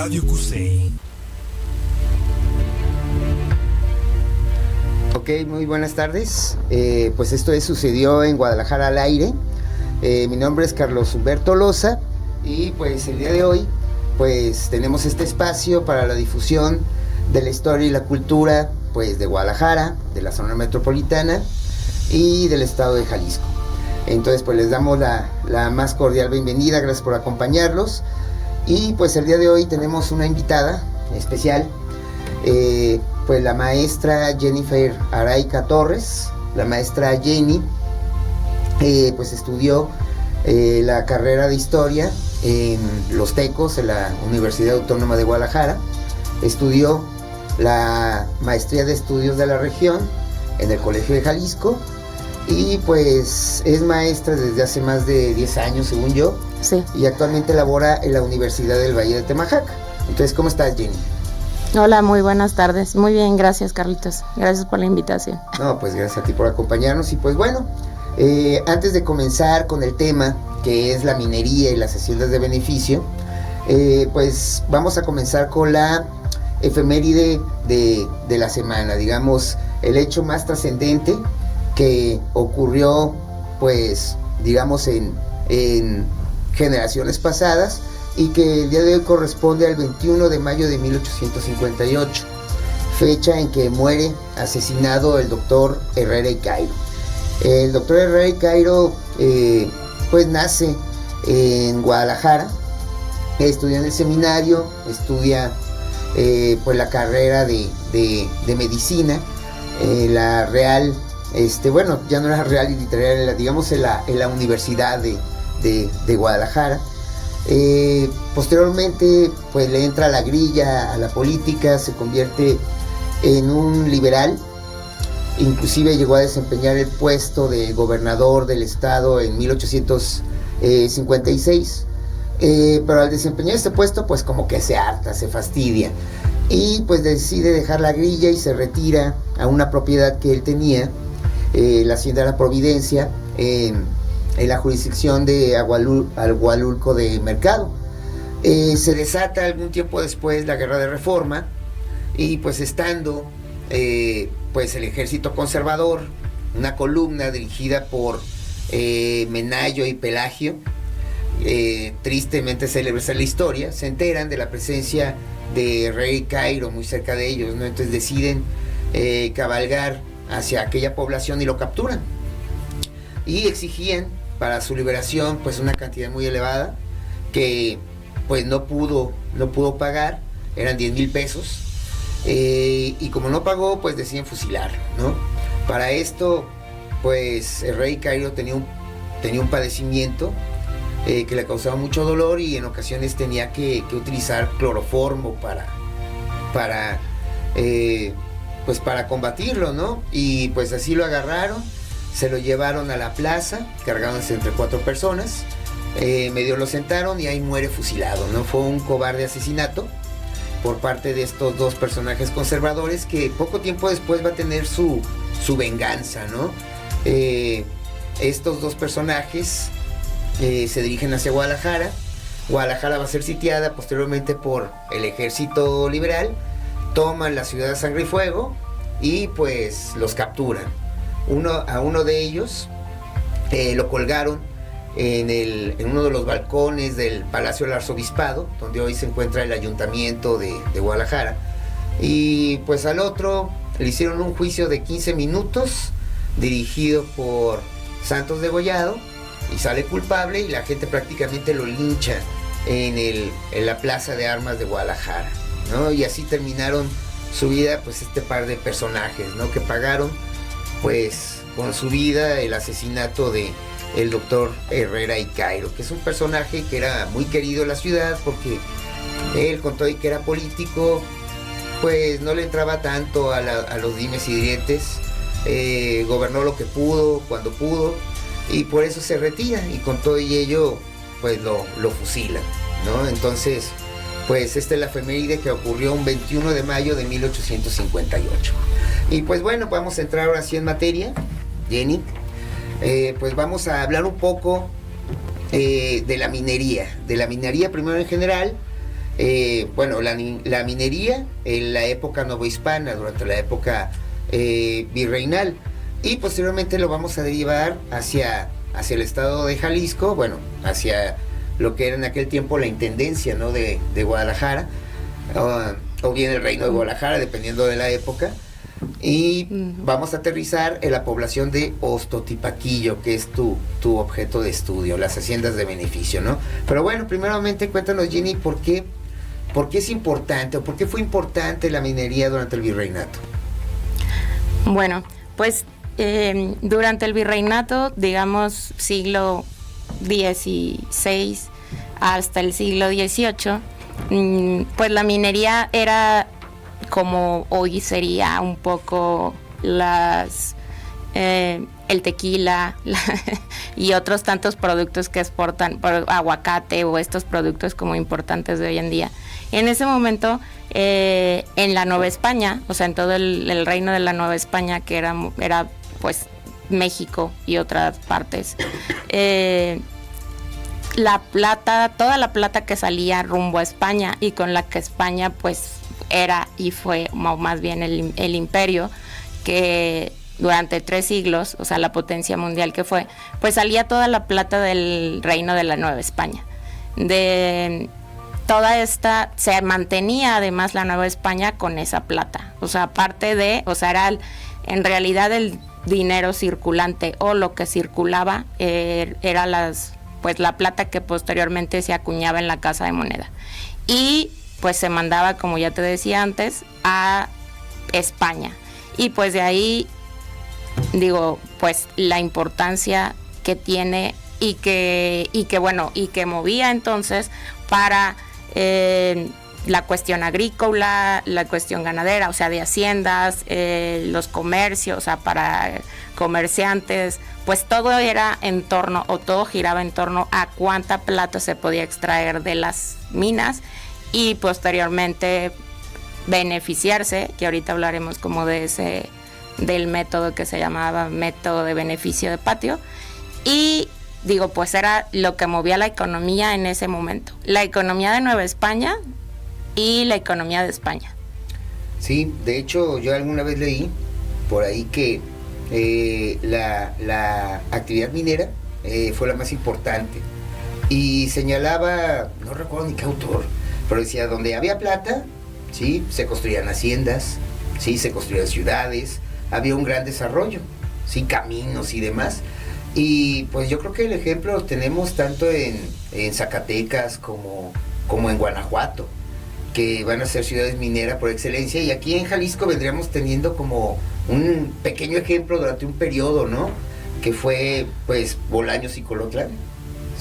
Radio Cusey. Ok, muy buenas tardes. Pues esto sucedió en Guadalajara al aire. Mi nombre es Carlos Humberto Loza y pues el día de hoy pues tenemos este espacio para la difusión de la historia y la cultura pues de Guadalajara, de la zona metropolitana y del estado de Jalisco. Entonces pues les damos la más cordial bienvenida, gracias por acompañarlos. Y pues el día de hoy tenemos una invitada especial, pues la maestra Jennifer Araica Torres. La maestra Jenny pues estudió la carrera de historia en Los Tecos, en la Universidad Autónoma de Guadalajara. Estudió la maestría de estudios de la región en el Colegio de Jalisco y pues es maestra desde hace más de 10 años, según yo. Sí. Y actualmente labora en la Universidad del Valle de Temajac. Entonces, ¿cómo estás, Jenny? Hola, muy buenas tardes. Muy bien, gracias, Carlitos. Gracias por la invitación. No, pues gracias a ti por acompañarnos. Y pues bueno, antes de comenzar con el tema, que es la minería y las haciendas de beneficio, pues vamos a comenzar con la efeméride de la semana, digamos, el hecho más trascendente que ocurrió, pues, digamos, en generaciones pasadas y que el día de hoy corresponde al 21 de mayo de 1858, fecha en que muere asesinado el doctor Herrera y Cairo. El doctor Herrera y Cairo, pues, nace en Guadalajara, estudia en el seminario, estudia pues la carrera de medicina, la Real, bueno, ya no era Real y Literaria, digamos en la Universidad de Guadalajara. Posteriormente pues le entra a la grilla, a la política, se convierte en un liberal, inclusive llegó a desempeñar el puesto de gobernador del estado en 1856. Pero al desempeñar este puesto pues como que se harta, se fastidia y pues decide dejar la grilla y se retira a una propiedad que él tenía, la hacienda de la Providencia, en la jurisdicción de Agualulco de Mercado. Se desata algún tiempo después la Guerra de Reforma y pues estando pues el ejército conservador, una columna dirigida por Menayo y Pelagio, tristemente célebres en la historia, se enteran de la presencia de Herrera y Cairo muy cerca de ellos, ¿no? Entonces deciden cabalgar hacia aquella población y lo capturan y exigían para su liberación pues una cantidad muy elevada que pues no pudo pagar, eran 10,000 pesos, y como no pagó pues deciden fusilarlo, ¿no? Para esto pues Herrera y Cairo tenía un padecimiento que le causaba mucho dolor y en ocasiones tenía que utilizar cloroformo para combatirlo, ¿no? Y pues así lo agarraron, se lo llevaron a la plaza, cargándose entre 4 personas, medio lo sentaron y ahí muere fusilado, ¿no? Fue un cobarde asesinato por parte de estos dos personajes conservadores que poco tiempo después va a tener su venganza, ¿no? Estos dos personajes se dirigen hacia Guadalajara. Guadalajara va a ser sitiada posteriormente por el ejército liberal, toman la ciudad de Sangre y Fuego y pues los capturan. A uno de ellos lo colgaron en uno de los balcones del Palacio del Arzobispado, donde hoy se encuentra el ayuntamiento de Guadalajara, y pues al otro le hicieron un juicio de 15 minutos dirigido por Santos Degollado y sale culpable y la gente prácticamente lo lincha en la Plaza de Armas de Guadalajara, ¿no? Y así terminaron su vida pues este par de personajes, ¿no? Que pagaron pues con su vida el asesinato de el doctor Herrera y Cairo, que es un personaje que era muy querido en la ciudad porque él, con todo y que era político, pues no le entraba tanto a los dimes y diretes, gobernó lo que pudo, cuando pudo, y por eso se retira, y con todo y ello pues lo fusilan, ¿no? Entonces pues esta es la efeméride que ocurrió un 21 de mayo de 1858. Y pues bueno, vamos a entrar ahora sí en materia, Jenny. Pues vamos a hablar un poco de la minería primero en general, bueno, la minería en la época novohispana, durante la época virreinal, y posteriormente lo vamos a derivar hacia el estado de Jalisco, bueno, hacia lo que era en aquel tiempo la intendencia, ¿no?, de Guadalajara, o bien el reino de Guadalajara, dependiendo de la época, y vamos a aterrizar en la población de Ostotipaquillo, que es tu objeto de estudio, las haciendas de beneficio, ¿no? Pero bueno, primeramente cuéntanos, Ginny, ¿por qué es importante o por qué fue importante la minería durante el virreinato? Bueno, pues durante el virreinato, digamos siglo XVI hasta el siglo XVIII, pues la minería era como hoy sería un poco el tequila y otros tantos productos que exportan, aguacate o estos productos como importantes de hoy en día. En ese momento, en la Nueva España, o sea, en todo el reino de la Nueva España, que era pues México y otras partes, la plata, toda la plata que salía rumbo a España y con la que España pues era y fue más bien el imperio que durante 3 siglos, o sea, la potencia mundial que fue, pues salía toda la plata del reino de la Nueva España. De toda esta, se mantenía además la Nueva España con esa plata, o sea, aparte de, o sea, era en realidad el dinero circulante o lo que circulaba era la plata que posteriormente se acuñaba en la casa de moneda. Y pues se mandaba, como ya te decía antes, a España. Y pues de ahí, digo, pues la importancia que tiene y que movía entonces para la cuestión agrícola, la cuestión ganadera, o sea, de haciendas, los comercios, o sea, para comerciantes, pues todo todo giraba en torno a cuánta plata se podía extraer de las minas y posteriormente beneficiarse, que ahorita hablaremos como del método que se llamaba método de beneficio de patio. Y digo, pues era lo que movía la economía en ese momento, la economía de Nueva España y la economía de España. Sí, de hecho yo alguna vez leí por ahí que la actividad minera fue la más importante y señalaba, no recuerdo ni qué autor, pero decía, donde había plata, sí, se construían haciendas, sí, se construían ciudades, había un gran desarrollo, sí, caminos y demás. Y pues yo creo que el ejemplo lo tenemos tanto en Zacatecas como en Guanajuato, que van a ser ciudades mineras por excelencia, y aquí en Jalisco vendríamos teniendo como un pequeño ejemplo durante un periodo, ¿no?, que fue pues Bolaños y Colotlán,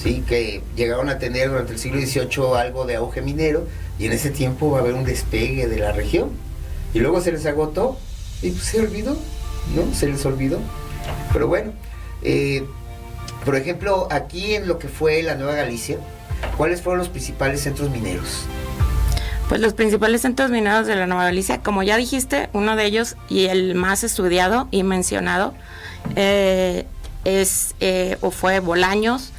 sí, que llegaron a tener durante el siglo XVIII algo de auge minero, y en ese tiempo va a haber un despegue de la región, y luego se les agotó, y pues se olvidó, ¿no?, se les olvidó. Pero bueno, por ejemplo, aquí en lo que fue la Nueva Galicia, ¿cuáles fueron los principales centros mineros? Pues los principales centros mineros de la Nueva Galicia, como ya dijiste, uno de ellos y el más estudiado y mencionado fue Bolaños,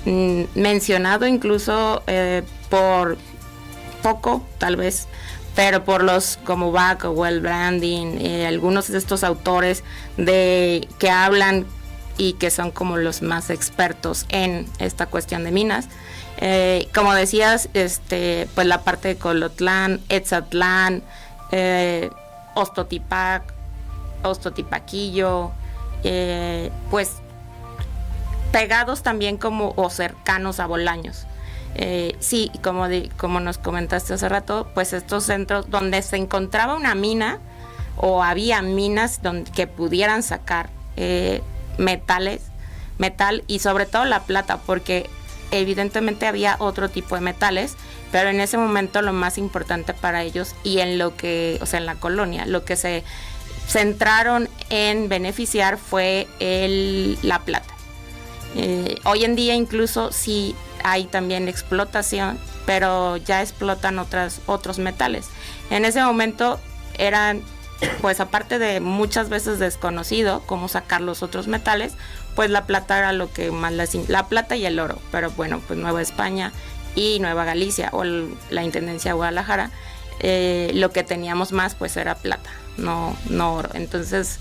mencionado incluso por poco, tal vez, pero por los como Backwell, Branding, algunos de estos autores que hablan y que son como los más expertos en esta cuestión de minas. Como decías, pues la parte de Colotlán, Etzatlán, Ostotipaquillo, pues pegados también o cercanos a Bolaños. Sí, como nos comentaste hace rato, pues estos centros donde se encontraba una mina o había minas que pudieran sacar metal y sobre todo la plata, porque evidentemente había otro tipo de metales, pero en ese momento lo más importante para ellos y en lo que, o sea, en la colonia, lo que se centraron en beneficiar fue la plata. Hoy en día incluso sí hay también explotación, pero ya explotan otros metales. En ese momento eran, pues aparte de muchas veces desconocido cómo sacar los otros metales, pues la plata era lo que más la plata y el oro, pero bueno, pues Nueva España y Nueva Galicia o la Intendencia de Guadalajara, lo que teníamos más pues era plata, no oro. Entonces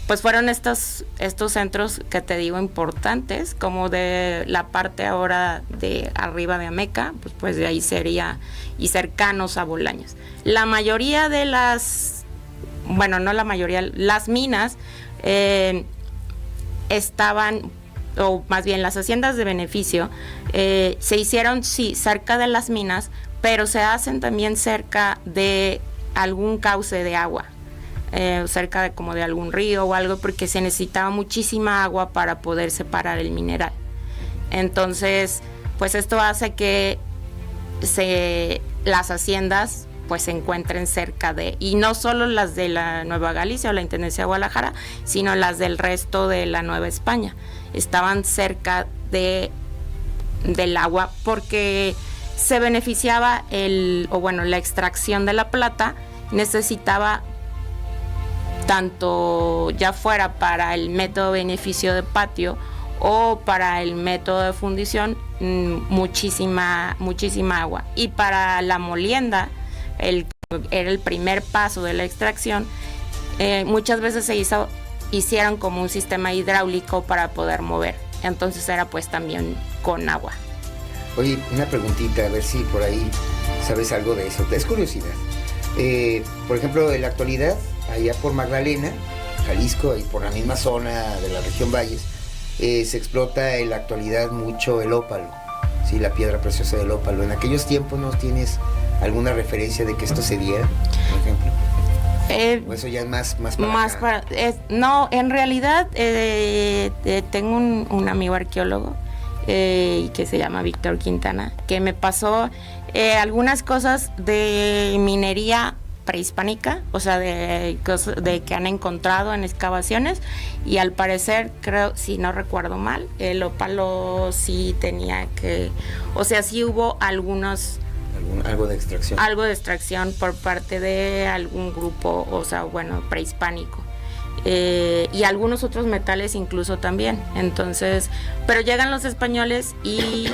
pues fueron estos centros que te digo importantes, como de la parte ahora de arriba de Ameca, pues de ahí sería, y cercanos a Bolaños. La mayoría de las, bueno, no la mayoría, las minas estaban, o más bien las haciendas de beneficio, se hicieron, sí, cerca de las minas, pero se hacen también cerca de algún cauce de agua. Cerca de como de algún río o algo, porque se necesitaba muchísima agua para poder separar el mineral. Entonces pues esto hace que las haciendas pues se encuentren cerca de, y no solo las de la Nueva Galicia o la Intendencia de Guadalajara, sino las del resto de la Nueva España, estaban cerca del agua, porque se beneficiaba la extracción de la plata necesitaba, tanto ya fuera para el método de beneficio de patio o para el método de fundición, muchísima agua. Y para la molienda, era el primer paso de la extracción, muchas veces hicieron como un sistema hidráulico para poder mover. Entonces era pues también con agua. Oye, una preguntita, a ver si por ahí sabes algo de eso. Es curiosidad. Por ejemplo, en la actualidad, allá por Magdalena, Jalisco, y por la misma zona de la región Valles, se explota en la actualidad mucho el ópalo, ¿sí? La piedra preciosa del ópalo. En aquellos tiempos, ¿no tienes alguna referencia de que esto se diera, por ejemplo? ¿O eso ya es más para acá? No, en realidad tengo un amigo arqueólogo que se llama Víctor Quintana, que me pasó algunas cosas de minería prehispánica, o sea, de que han encontrado en excavaciones, y al parecer, creo, si no recuerdo mal, el ópalo sí tenía que, o sea, sí hubo algo de extracción por parte de algún grupo, o sea, bueno, prehispánico, y algunos otros metales incluso también. Entonces, pero llegan los españoles y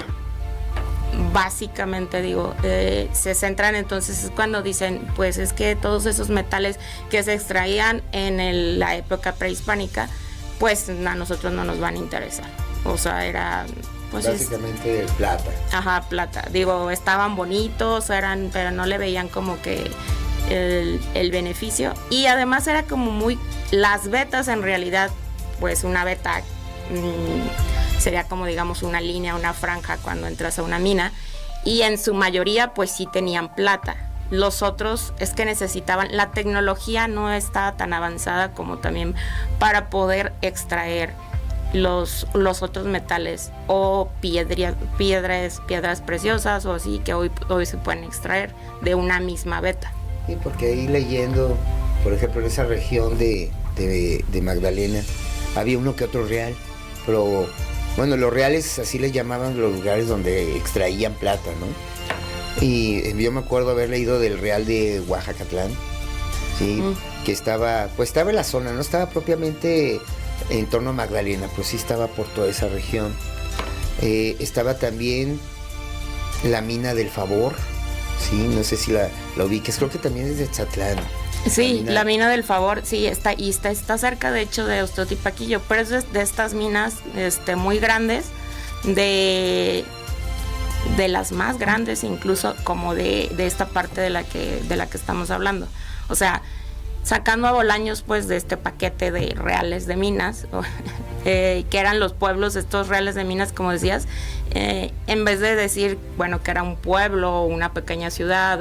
básicamente se centran, entonces es cuando dicen, pues es que todos esos metales que se extraían en la época prehispánica, pues a nosotros no nos van a interesar. O sea, era pues básicamente plata. Ajá, plata. Estaban bonitos, pero no le veían como que el beneficio. Y además era como las vetas en realidad, pues una veta sería como digamos una línea, una franja cuando entras a una mina, y en su mayoría pues sí tenían plata. Los otros es que necesitaban, la tecnología no estaba tan avanzada como también para poder extraer los otros metales o piedras preciosas o así, que hoy se pueden extraer de una misma veta. Sí, porque ahí leyendo, por ejemplo, en esa región de Magdalena había uno que otro real, pero bueno, los reales así les llamaban los lugares donde extraían plata, ¿no? Y yo me acuerdo haber leído del real de Oaxacatlán, ¿sí? Que estaba en la zona, no estaba propiamente en torno a Magdalena, pero sí estaba por toda esa región. Estaba también la mina del Favor, ¿sí? No sé si la ubiques, creo que también es de Chatlán. Sí, la mina del Favor, sí, está cerca de hecho de Ostotipaquillo, pero es de estas minas muy grandes, de las más grandes incluso como de esta parte de la que estamos hablando. O sea, sacando a Bolaños pues de este paquete de reales de minas, que eran los pueblos, estos reales de minas, como decías, en vez de decir, bueno, que era un pueblo o una pequeña ciudad,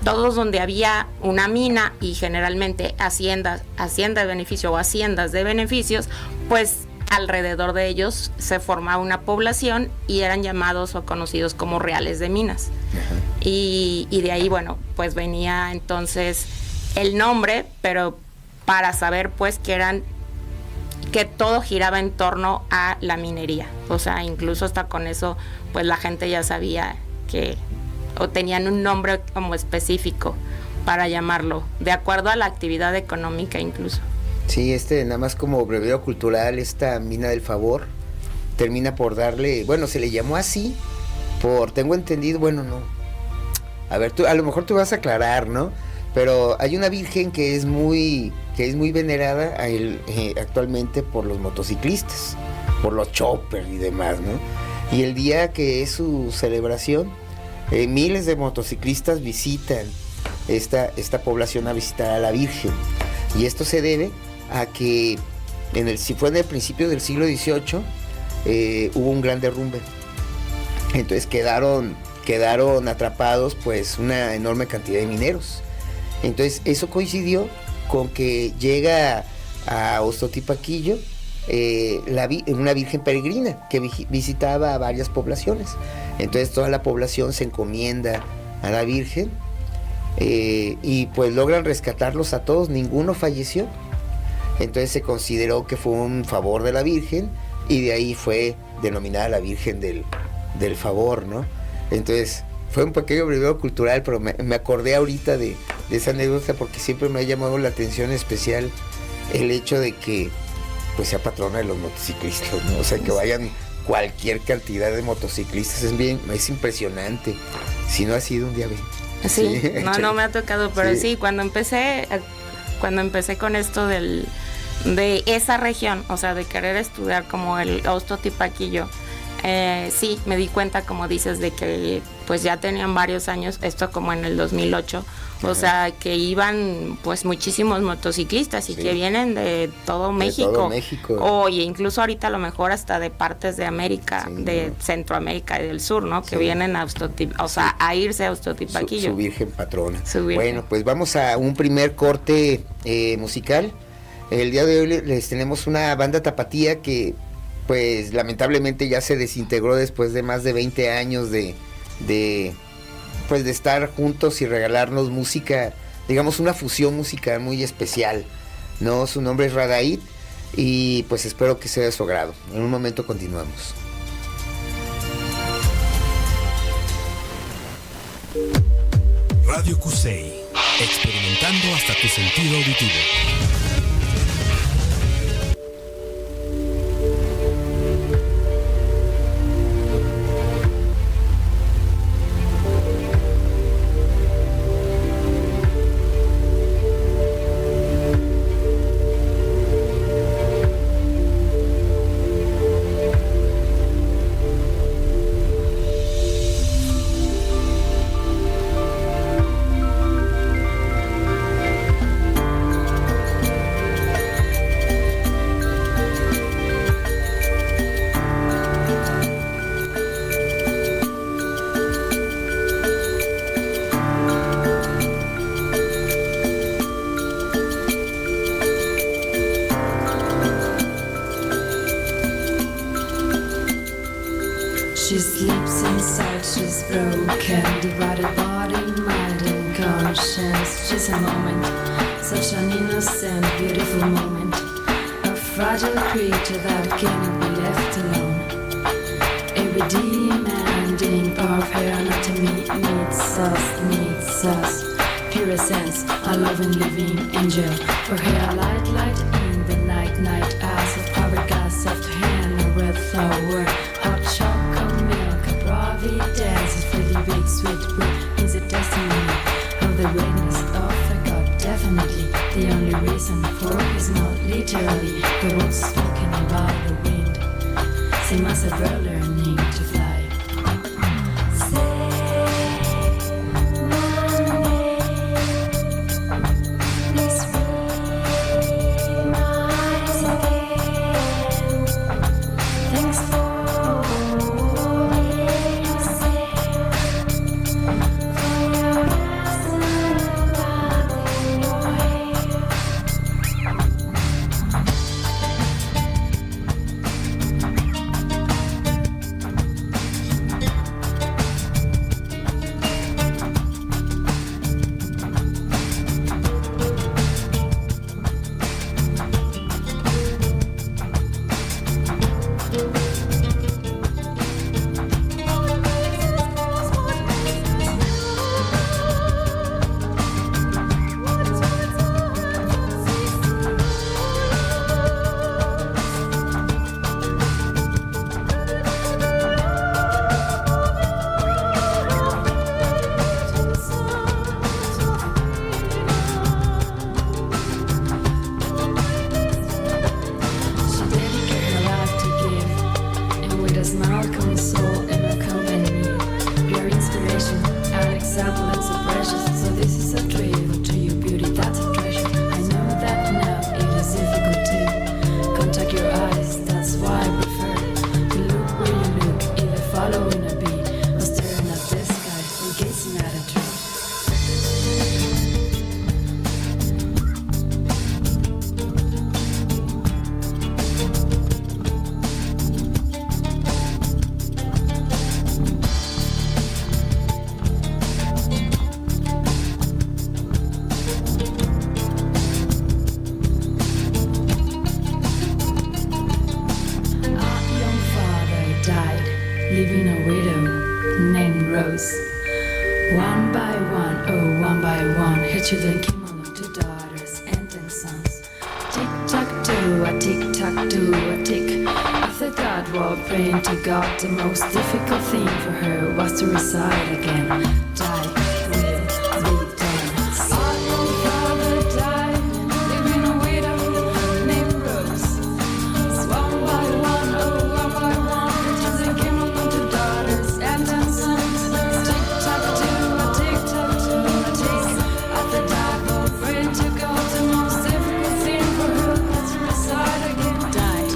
todos donde había una mina y generalmente hacienda de beneficio o haciendas de beneficios, pues alrededor de ellos se formaba una población y eran llamados o conocidos como reales de minas. Y de ahí, bueno, pues venía entonces el nombre, pero para saber pues que todo giraba en torno a la minería. O sea, incluso hasta con eso, pues la gente ya sabía o tenían un nombre como específico para llamarlo, de acuerdo a la actividad económica incluso. Sí, nada más como breviario cultural, esta mina del Favor termina por darle, bueno, se le llamó así tengo entendido, bueno, no. A ver, a lo mejor tú vas a aclarar, ¿no? Pero hay una virgen que es muy venerada actualmente por los motociclistas, por los choppers y demás, ¿no? Y el día que es su celebración, miles de motociclistas visitan esta población a visitar a la Virgen. Y esto se debe a que si fue en el principio del siglo XVIII, hubo un gran derrumbe. Entonces quedaron atrapados pues una enorme cantidad de mineros. Entonces eso coincidió con que llega a Ostotipaquillo una virgen peregrina que visitaba a varias poblaciones. Entonces toda la población se encomienda a la Virgen y pues logran rescatarlos a todos, ninguno falleció. Entonces se consideró que fue un favor de la Virgen y de ahí fue denominada la Virgen del Favor, ¿no? Entonces fue un pequeño breveo cultural, pero me acordé ahorita de esa anécdota porque siempre me ha llamado la atención especial el hecho de que pues sea patrona de los motociclistas, ¿no? O sea, que vayan cualquier cantidad de motociclistas, es impresionante. Si no ha sido un día bien. Sí, no me ha tocado, pero sí, cuando empecé con esto de esa región, o sea, de querer estudiar como el Ostotipaquillo, sí, me di cuenta, como dices, de que pues ya tenían varios años, esto como en el 2008, o sea, que iban pues muchísimos motociclistas y que vienen de todo México. De todo México. Oye, incluso ahorita a lo mejor hasta de partes de América, de Centroamérica y del sur, ¿no? Que vienen a a irse a Ostotipaquillo. Su Virgen patrona. Su Virgen. Bueno, pues vamos a un primer corte musical. El día de hoy les tenemos una banda tapatía que pues lamentablemente ya se desintegró después de más de 20 años de estar juntos y regalarnos música, digamos una fusión musical muy especial, ¿no? Su nombre es Radaid y pues espero que sea de su agrado. En un momento continuamos. Radio Cusey, experimentando hasta tu sentido auditivo. She sleeps inside, she's broken, divided body, mind and conscience. She's a moment, such an innocent, beautiful moment. A fragile creature that cannot be left alone. Every demanding part of her anatomy needs us. Pure essence, a loving living angel. For her light in the night as a power gas after hand, a red flower. Hot chocolate milk, a providence, a really big sweet fruit is a testimony of the greatness of a God. Definitely, the only reason for is not literally the words spoken by the wind. Same as a bird learning to fly. daughters. One by one, her children came along to daughters and then sons. Tick-tock-toe, a tick-tock-toe, a tick. After that, while praying to God, the most difficult thing for her was to reside again. Die, live, be done. Our own father died, leaving a widow named Rose. One by one, her children came along to daughters and then sons. Tick-tock-toe, a tick-tock-toe, a tick. After that, while praying to God, the most difficult thing for her was to reside again. Die,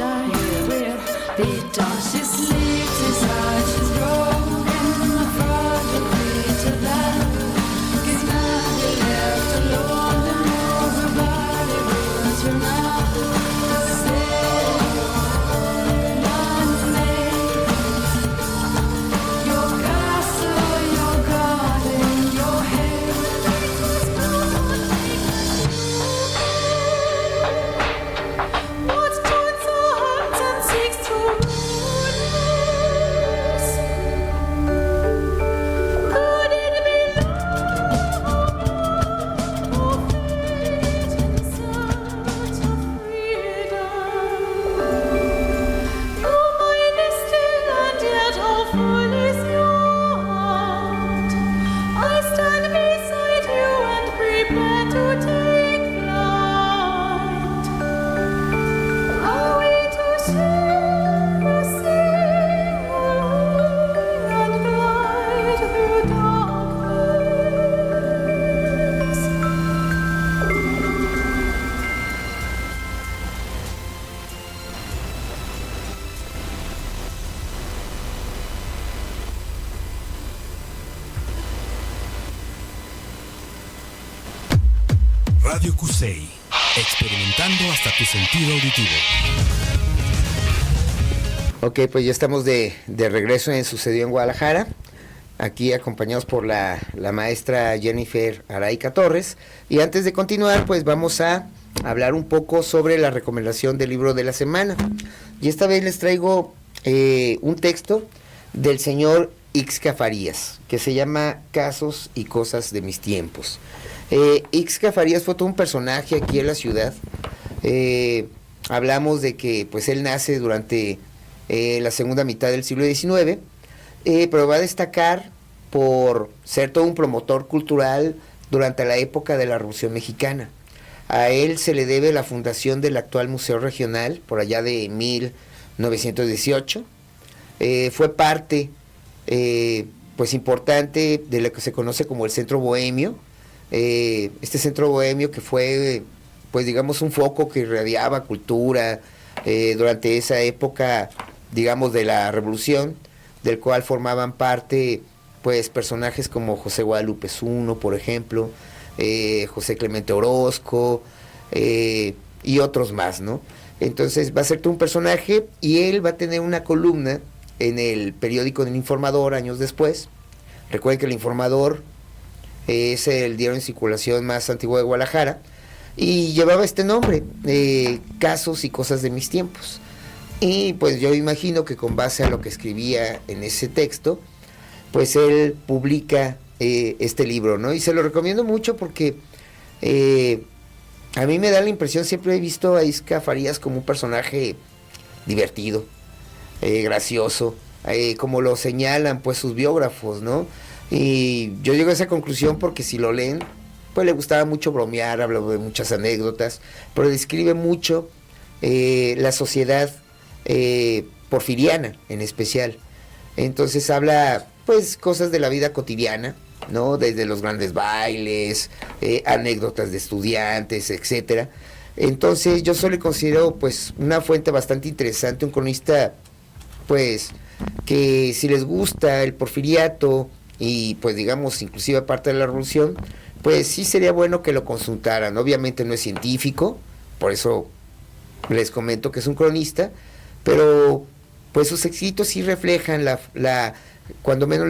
will be done. She sleeps inside, she's broken, a fragile to that. Cause now you're left alone, and all her body was her mouth. Say, one name, your castle, your garden, your hair. What joins our hearts and seeks to lose? Could it be love or fate in search of freedom? Your mind is still and yet how full is your heart. I stand beside you and prepare to take flight. Are we to share a sing and glide through darkness? Radio Cusey, experimentando hasta tu sentido auditivo. Ok, pues ya estamos de regreso en Sucedió en Guadalajara, aquí acompañados por la maestra Jennifer Araica Torres. Y antes de continuar, pues vamos a hablar un poco sobre la recomendación del libro de la semana. Y esta vez les traigo un texto del señor Ixca Farías, que se llama Casos y Cosas de Mis Tiempos. Ixca Farías fue todo un personaje aquí en la ciudad. Hablamos de que pues él nace durante la segunda mitad del siglo XIX, pero va a destacar por ser todo un promotor cultural durante la época de la Revolución Mexicana. A él se le debe la fundación del actual Museo Regional, por allá de 1918. Fue parte pues importante de lo que se conoce como el Centro Bohemio. Este Centro Bohemio que fue, pues digamos, un foco que irradiaba cultura durante esa época, digamos, de la Revolución, del cual formaban parte, pues, personajes como José Guadalupe Zuno, por ejemplo, José Clemente Orozco, y otros más, ¿no? Entonces va a ser todo un personaje, y él va a tener una columna en el periódico del Informador años después. Recuerden que el Informador es el diario en circulación más antiguo de Guadalajara, y llevaba este nombre, Casos y Cosas de Mis Tiempos. Y pues yo imagino que con base a lo que escribía en ese texto, pues él publica este libro, ¿no? Y se lo recomiendo mucho porque a mí me da la impresión, siempre he visto a Ixca Farías como un personaje divertido, gracioso, como lo señalan pues sus biógrafos, ¿no? Y yo llego a esa conclusión porque si lo leen, pues le gustaba mucho bromear, habla de muchas anécdotas, pero describe mucho la sociedad porfiriana en especial. Entonces habla pues cosas de la vida cotidiana, ¿no? Desde los grandes bailes, anécdotas de estudiantes, etcétera. Entonces yo solo le considero pues una fuente bastante interesante, un cronista pues que si les gusta el porfiriato y pues digamos inclusive parte de la revolución, pues sí sería bueno que lo consultaran. Obviamente no es científico, por eso les comento que es un cronista, pero pues sus escritos sí reflejan cuando menos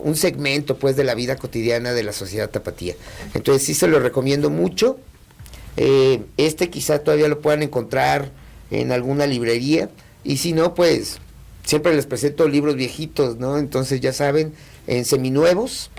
un segmento pues de la vida cotidiana de la sociedad tapatía. Entonces sí se lo recomiendo mucho. Quizá todavía lo puedan encontrar en alguna librería, y si no, pues siempre les presento libros viejitos, ¿no? Entonces ya saben, en seminuevos,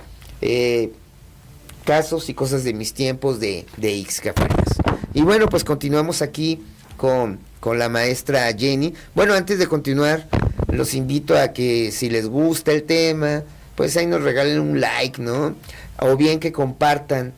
casos y cosas de mis tiempos de Ixca Farias. Y bueno, pues continuamos aquí con la maestra Jenny. Bueno, antes de continuar, los invito a que si les gusta el tema, pues ahí nos regalen un like, ¿no? O bien que compartan,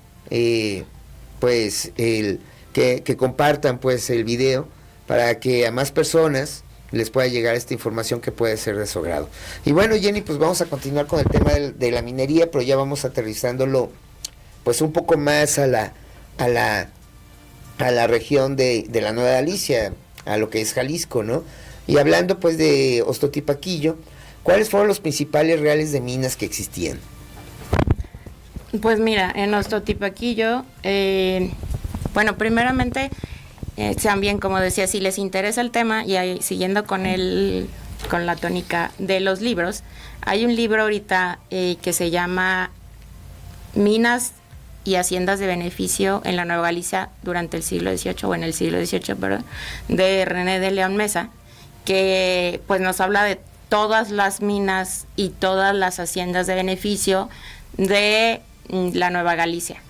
pues, que compartan, pues, el video para que a más personas les pueda llegar esta información que puede ser de su agrado. Y bueno, Jenny, pues vamos a continuar con el tema de la minería, pero ya vamos aterrizándolo, pues, un poco más a la región de la Nueva Galicia, a lo que es Jalisco, ¿no? Y hablando pues de Ostotipaquillo, ¿cuáles fueron los principales reales de minas que existían? Pues mira, en Ostotipaquillo, bueno, primeramente, también como decía, si les interesa el tema, y ahí, siguiendo con la tónica de los libros, hay un libro ahorita que se llama Minas y haciendas de beneficio en la Nueva Galicia durante el siglo XVIII, o en el siglo XVIII, perdón, de René de León Mesa, que pues nos habla de todas las minas y todas las haciendas de beneficio de la Nueva Galicia.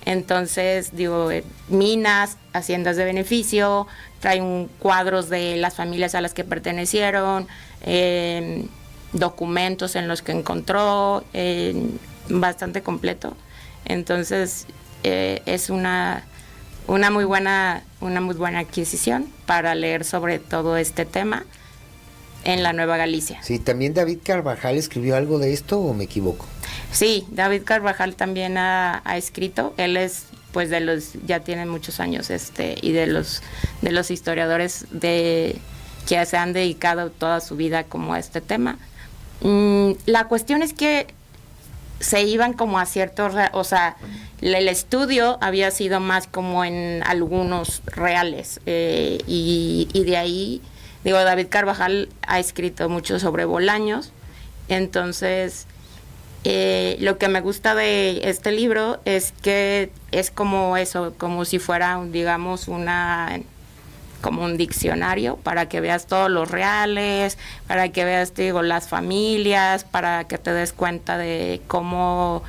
Entonces, digo, minas, haciendas de beneficio, trae cuadros de las familias a las que pertenecieron, documentos en los que encontró, bastante completo. Entonces es una muy buena adquisición para leer sobre todo este tema en la Nueva Galicia. Sí, también David Carvajal escribió algo de esto, ¿o me equivoco? Sí, David Carvajal también ha escrito. Él es pues ya tiene muchos años y de los historiadores que se han dedicado toda su vida como a este tema. La cuestión es que se iban como a ciertos, o sea, el estudio había sido más como en algunos reales, y de ahí, digo, David Carvajal ha escrito mucho sobre Bolaños. Entonces lo que me gusta de este libro es que es como eso, como si fuera, digamos, como un diccionario, para que veas todos los reales, para que veas, te digo, las familias, para que te des cuenta de cómo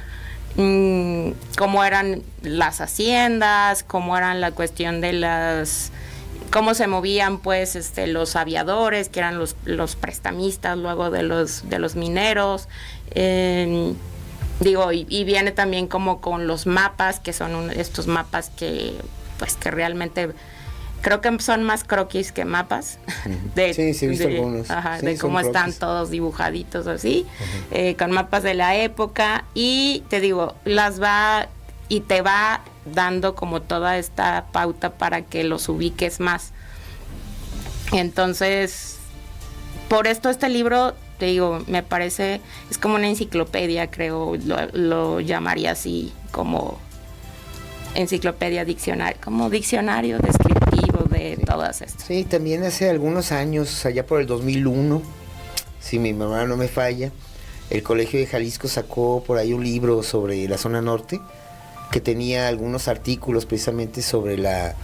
eran las haciendas, cómo eran la cuestión de cómo se movían pues los aviadores, que eran los prestamistas luego de los mineros. Digo, y viene también como con los mapas, que son estos mapas que realmente creo que son más croquis que mapas. Sí, he visto algunos. Ajá, sí, de cómo están croquis. todos dibujaditos así, con mapas de la época, y te digo, te va dando como toda esta pauta para que los ubiques más. Entonces, por esto este libro, te digo, me parece, es como una enciclopedia, creo, lo llamaría así, como enciclopedia, diccionario, como diccionario descriptivo de todas estas. Sí, también hace algunos años, allá por el 2001, si mi mamá no me falla, el Colegio de Jalisco sacó por ahí un libro sobre la zona norte, que tenía algunos artículos precisamente sobre la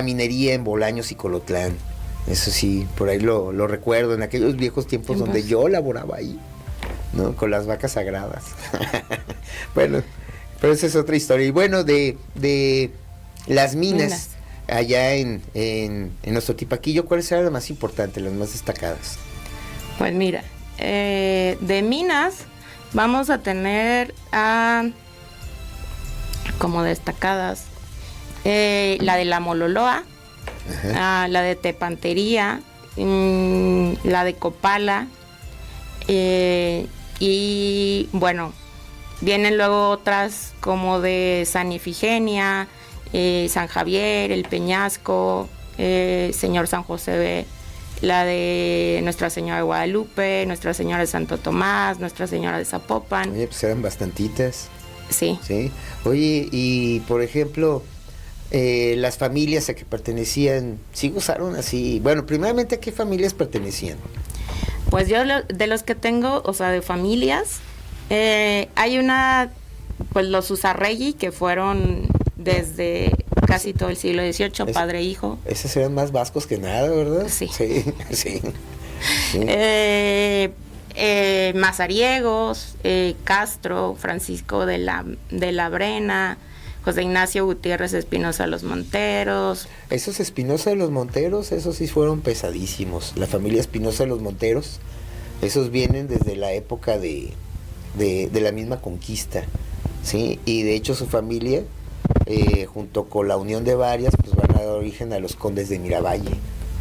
minería en Bolaños y Colotlán. Eso sí, por ahí lo recuerdo, en aquellos viejos tiempos donde yo laboraba ahí, ¿no? Con las vacas sagradas. Bueno, pero esa es otra historia. Y bueno, de las minas allá en Ostotipaquillo, ¿cuáles eran las más importantes, las más destacadas? Pues mira, de minas vamos a tener como destacadas la de la Mololoa, la de Tepantería, la de Copala, y bueno, vienen luego otras como de San Ifigenia, San Javier, el Peñasco, Señor San José, la de Nuestra Señora de Guadalupe, Nuestra Señora de Santo Tomás, Nuestra Señora de Zapopan. Oye, pues eran bastantitas. Sí. Sí. Oye, y por ejemplo, las familias a que pertenecían, ¿sí gozaron así? Bueno, primeramente, ¿a qué familias pertenecían? Pues yo de los que tengo, o sea, de familias, hay pues los Usarregui, que fueron desde casi todo el siglo XVIII, padre e hijo. Esos eran más vascos que nada, ¿verdad? Sí. Sí, sí. Sí. Mazariegos, Castro, Francisco de la Brena, José Ignacio Gutiérrez Espinosa de los Monteros. Esos Espinosa de los Monteros, esos sí fueron pesadísimos. La familia Espinosa de los Monteros, esos vienen desde la época de la misma conquista, ¿sí? Y de hecho su familia, junto con la unión de varias, pues van a dar origen a los condes de Miravalle,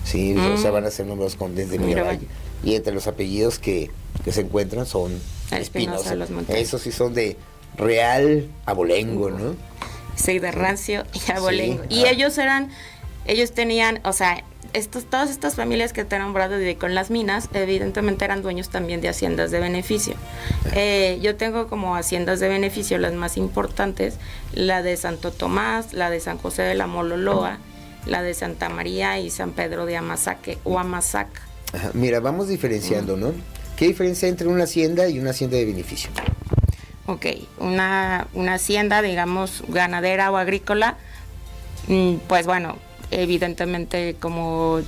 ¿sí? O sea, van a ser nombrados condes de Miravalle. Y entre los apellidos que se encuentran son Espinosa. Esos sí son de real abolengo, ¿no? Sí, de rancio y abolengo. Sí. Y ellos tenían, o sea, todas estas familias que te he nombrado con las minas, evidentemente eran dueños también de haciendas de beneficio. Yo tengo como haciendas de beneficio las más importantes, la de Santo Tomás, la de San José de la Mololoa, la de Santa María y San Pedro de Amazaque o Amazaca. Ajá, mira, vamos diferenciando, ¿no? ¿Qué diferencia hay entre una hacienda y una hacienda de beneficio? Ok, una hacienda, digamos, ganadera o agrícola, pues bueno, evidentemente como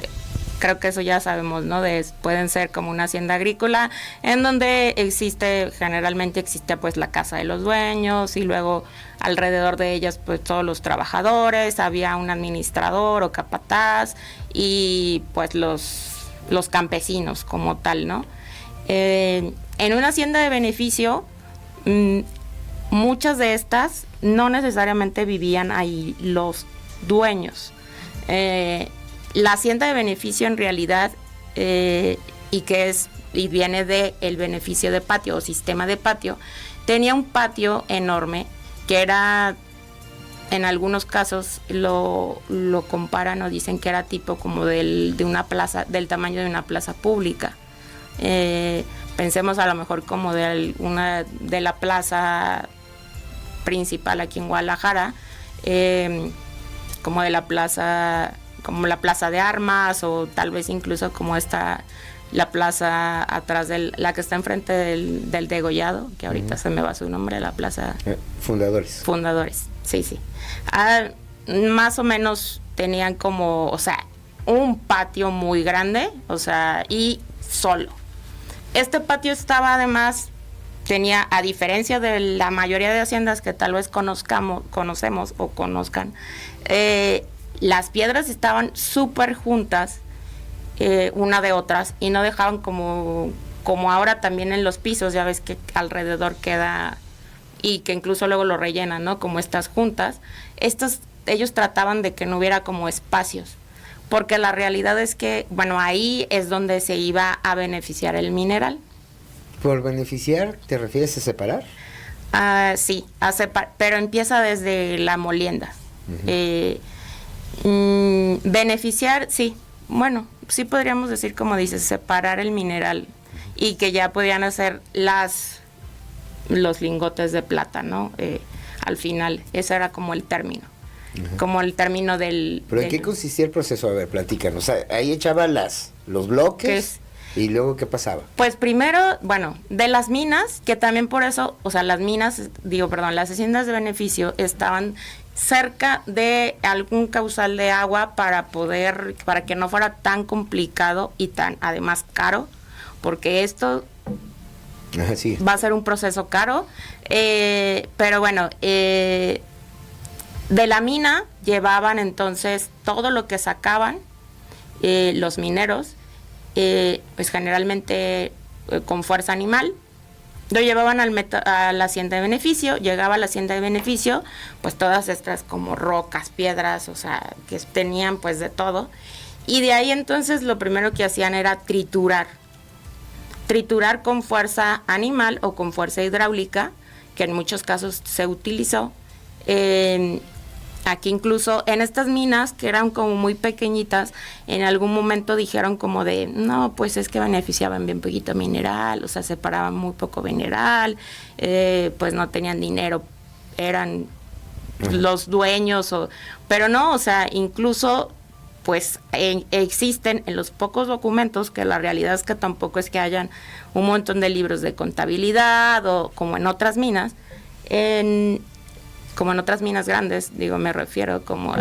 creo que eso ya sabemos, ¿no? Pueden ser como una hacienda agrícola en donde generalmente existe pues la casa de los dueños y luego alrededor de ellas pues todos los trabajadores, había un administrador o capataz y pues los campesinos como tal, ¿no? En una hacienda de beneficio, muchas de estas no necesariamente vivían ahí los dueños. La hacienda de beneficio en realidad y viene de el beneficio de patio o sistema de patio, tenía un patio enorme que era, en algunos casos lo comparan o dicen que era tipo como de una plaza, del tamaño de una plaza pública. Pensemos a lo mejor como de la plaza principal aquí en Guadalajara, como la plaza de armas, o tal vez incluso como la plaza atrás la que está enfrente del degollado, que ahorita se me va su nombre, la plaza Fundadores, sí. Más o menos tenían como, o sea, un patio muy grande, o sea, y solo. Este patio estaba además, tenía, a diferencia de la mayoría de haciendas que tal vez conocemos o conozcan, las piedras estaban súper juntas una de otras y no dejaban como ahora también en los pisos, ya ves que alrededor queda, y que incluso luego lo rellenan, ¿no? Como estas juntas. Ellos trataban de que no hubiera como espacios, porque la realidad es que, bueno, ahí es donde se iba a beneficiar el mineral. ¿Por beneficiar te refieres a separar? Sí, pero empieza desde la molienda. Beneficiar, sí, bueno, sí podríamos decir, como dices, separar el mineral y que ya podían hacer los lingotes de plata, ¿no? Al final, ese era como el término. Como el término del... ¿Pero en qué consistía el proceso? A ver, platícanos. O sea, ahí echaban los bloques y luego ¿qué pasaba? Pues primero, bueno, de las minas, que también por eso, o sea, las haciendas de beneficio estaban cerca de algún caudal de agua para que no fuera tan complicado y tan, además, caro, porque esto sí va a ser un proceso caro, pero bueno, de la mina llevaban entonces todo lo que sacaban los mineros, pues generalmente con fuerza animal. Lo llevaban a la hacienda de beneficio, llegaba a la hacienda de beneficio, pues todas estas como rocas, piedras, o sea, que tenían pues de todo. Y de ahí entonces lo primero que hacían era triturar con fuerza animal o con fuerza hidráulica, que en muchos casos se utilizó. Aquí incluso en estas minas, que eran como muy pequeñitas, en algún momento dijeron como de, no, pues es que beneficiaban bien poquito mineral, o sea, separaban muy poco mineral, pues no tenían dinero, eran los dueños, pero no, o sea, incluso pues existen en los pocos documentos, que la realidad es que tampoco es que hayan un montón de libros de contabilidad o como en otras minas, como en otras minas grandes, digo, me refiero como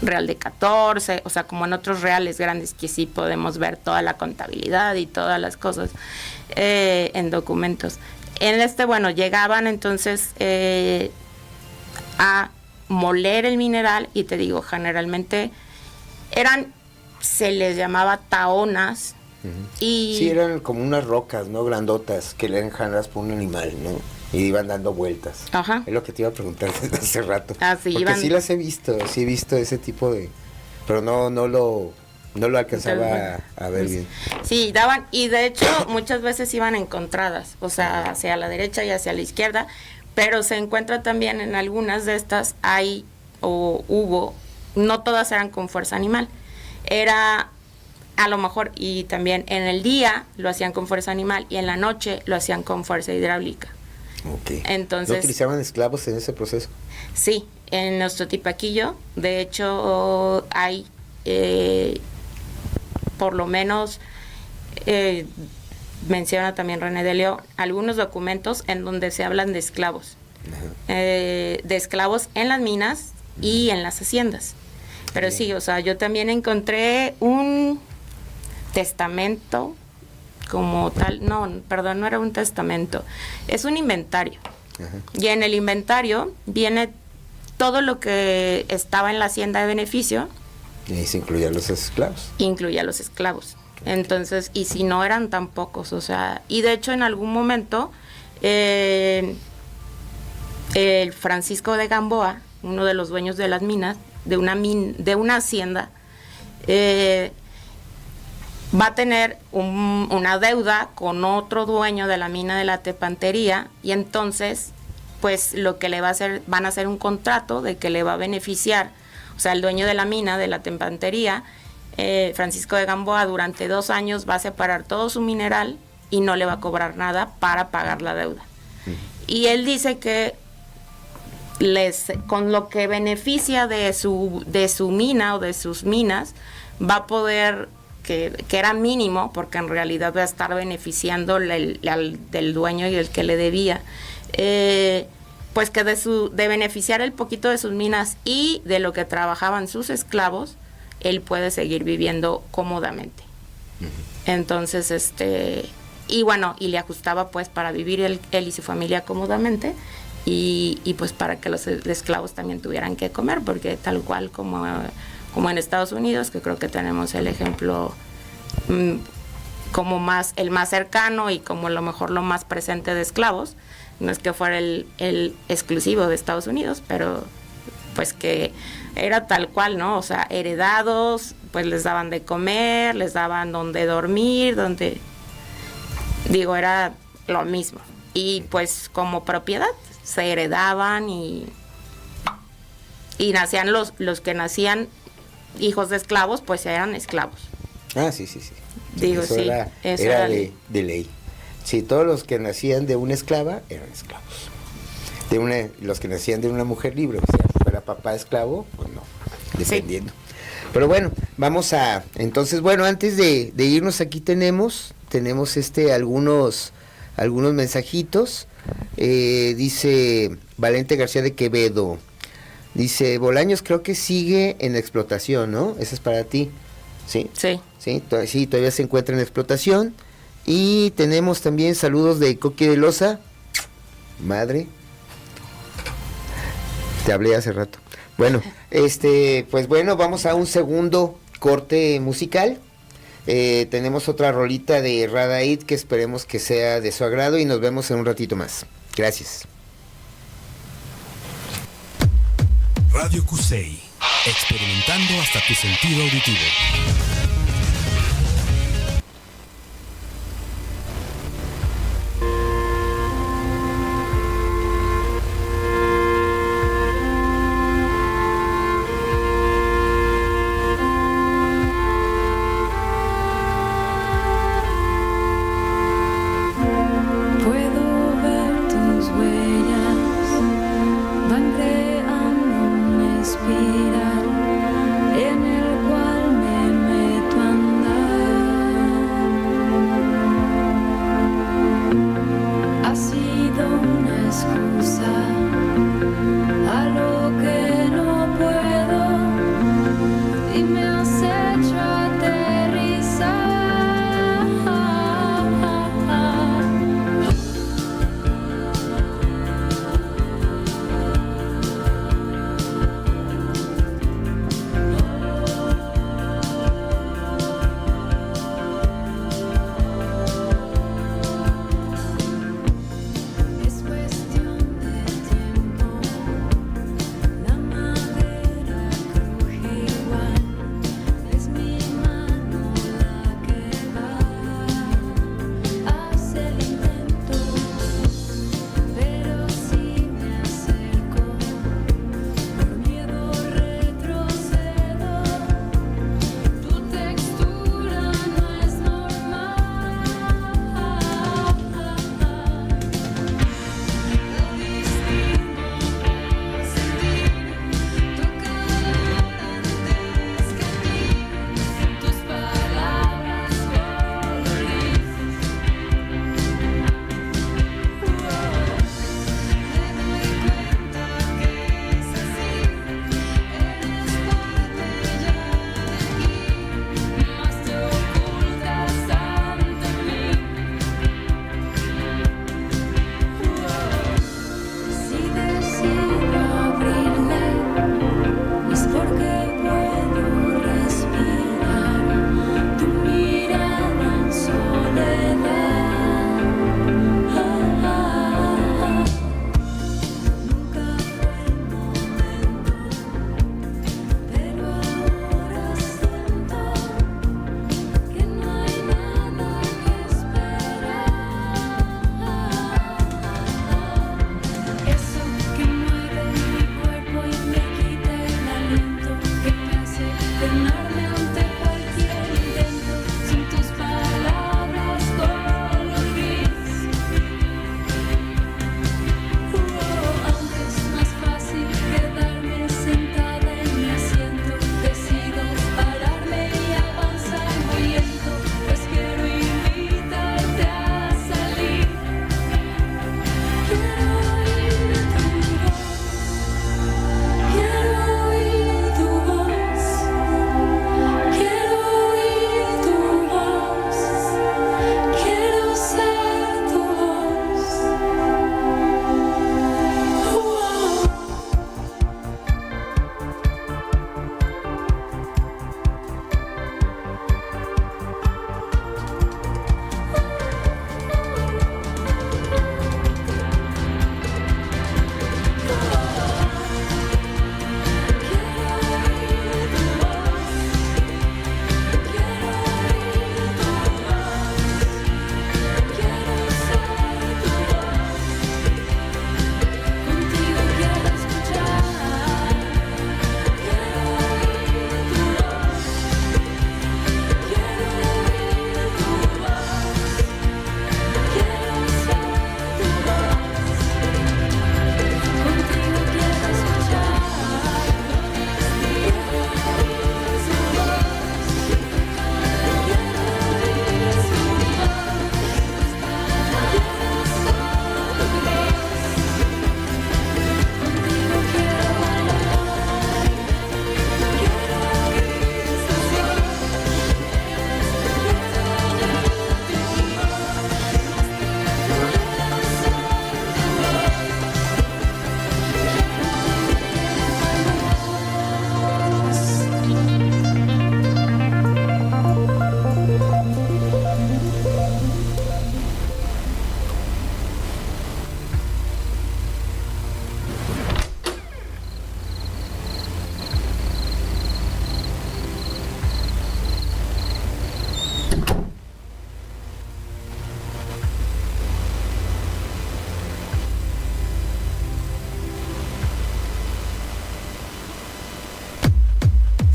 real de 14, o sea, como en otros reales grandes que sí podemos ver toda la contabilidad y todas las cosas en documentos. En bueno, llegaban entonces a moler el mineral, y te digo, generalmente se les llamaba taonas. Y sí, eran como unas rocas, ¿no? Grandotas, que le eran jaladas por un animal, ¿no? Y iban dando vueltas. Ajá. Es lo que te iba a preguntar desde hace rato. Ah, sí, porque sí las he visto, sí he visto ese tipo de... Pero no lo alcanzaba a ver bien. Sí, daban, y de hecho muchas veces iban encontradas, o sea, hacia la derecha y hacia la izquierda, pero se encuentra también en algunas de estas hubo, no todas eran con fuerza animal, era a lo mejor, y también en el día lo hacían con fuerza animal y en la noche lo hacían con fuerza hidráulica. Okay. Entonces, ¿no utilizaban esclavos en ese proceso? Sí, en nuestro Tipaquillo, de hecho, hay por lo menos, menciona también René de León, algunos documentos en donde se hablan de esclavos. De esclavos en las minas y en las haciendas. Pero sí, o sea, yo también encontré un testamento como tal, no era un testamento, es un inventario. Ajá. Y en el inventario viene todo lo que estaba en la hacienda de beneficio. Y se incluían los esclavos. Incluía los esclavos. Entonces, y si no eran tan pocos, o sea, y de hecho en algún momento el Francisco de Gamboa, uno de los dueños de las minas, de una hacienda, va a tener una deuda con otro dueño de la mina de la Tepantería, y entonces pues lo que le va a hacer, van a hacer un contrato de que le va a beneficiar, o sea, el dueño de la mina de la Tepantería, Francisco de Gamboa, durante 2 años va a separar todo su mineral y no le va a cobrar nada para pagar la deuda. Y él dice que con lo que beneficia de su mina o de sus minas, va a poder, que era mínimo, porque en realidad va a estar beneficiando del dueño y el que le debía, pues que de beneficiar el poquito de sus minas y de lo que trabajaban sus esclavos, él puede seguir viviendo cómodamente. Entonces, y bueno, y le ajustaba pues para vivir él y su familia cómodamente, y pues para que los esclavos también tuvieran que comer, porque tal cual como en Estados Unidos, que creo que tenemos el ejemplo como el más cercano y como a lo mejor lo más presente de esclavos, no es que fuera el exclusivo de Estados Unidos, pero pues que era tal cual, ¿no? O sea, heredados, pues les daban de comer, les daban donde dormir, era lo mismo. Y pues como propiedad se heredaban y nacían los que nacían hijos de esclavos, pues eran esclavos. Ah, sí. Digo, eso sí. Era de ley. Sí, todos los que nacían de una esclava eran esclavos. Los que nacían de una mujer libre, o sea, fuera papá esclavo, pues no, dependiendo. Sí. Pero bueno, vamos a, entonces, bueno, antes de irnos, aquí tenemos algunos mensajitos. Dice Valente García de Quevedo, dice, Bolaños creo que sigue en explotación, ¿no? Esa es para ti. Sí. Sí, todavía se encuentra en explotación. Y tenemos también saludos de Coqui de Loza. Madre, te hablé hace rato. Bueno, pues bueno, vamos a un segundo corte musical. Tenemos otra rolita de Radaid que esperemos que sea de su agrado y nos vemos en un ratito más. Gracias. Radio Cusey, experimentando hasta tu sentido auditivo.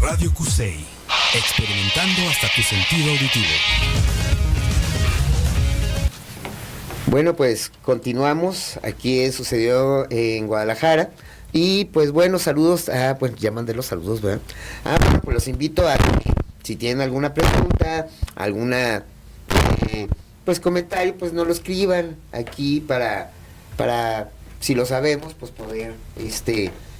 Radio Cusey, experimentando hasta tu sentido auditivo. Bueno, pues continuamos. Aquí sucedió en Guadalajara. Y pues bueno, saludos. Pues ya mandé los saludos, ¿verdad? Bueno, pues los invito a que si tienen alguna pregunta, alguna pues comentario, pues no lo escriban aquí para si lo sabemos, pues poder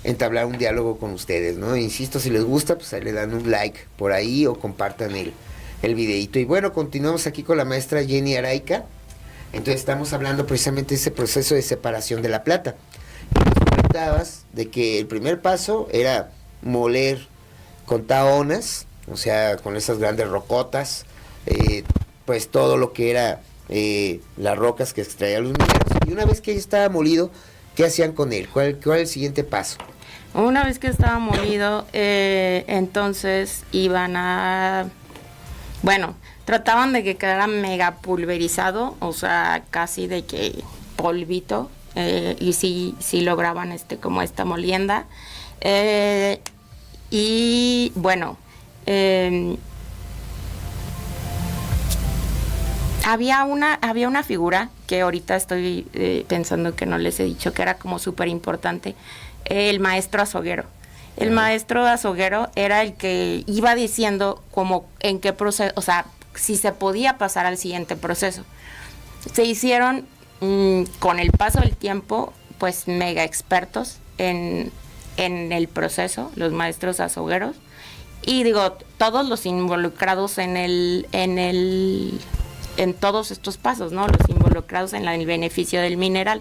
entablar un diálogo con ustedes, ¿no? Insisto, si les gusta, pues ahí le dan un like por ahí o compartan el videito. Y bueno, continuamos aquí con la maestra Jenny Araica. Entonces estamos hablando precisamente de ese proceso de separación de la plata. Y nos comentabas de que el primer paso era moler con taonas, o sea, con esas grandes rocotas, pues todo lo que era las rocas que extraían los mineros. Y una vez que ya estaba molido, ¿qué hacían con él? ¿Cuál era el siguiente paso? Una vez que estaba molido, entonces iban a... Bueno, trataban de que quedara mega pulverizado, o sea, casi de que polvito, y sí lograban como esta molienda. Y bueno, había una figura que ahorita estoy pensando que no les he dicho, que era como súper importante, el maestro azoguero. El maestro azoguero era el que iba diciendo como en qué proceso, o sea, si se podía pasar al siguiente proceso. Se hicieron con el paso del tiempo, pues mega expertos en el proceso, los maestros azogueros, y digo, todos los involucrados en todos estos pasos, ¿no? Los involucrados en el beneficio del mineral.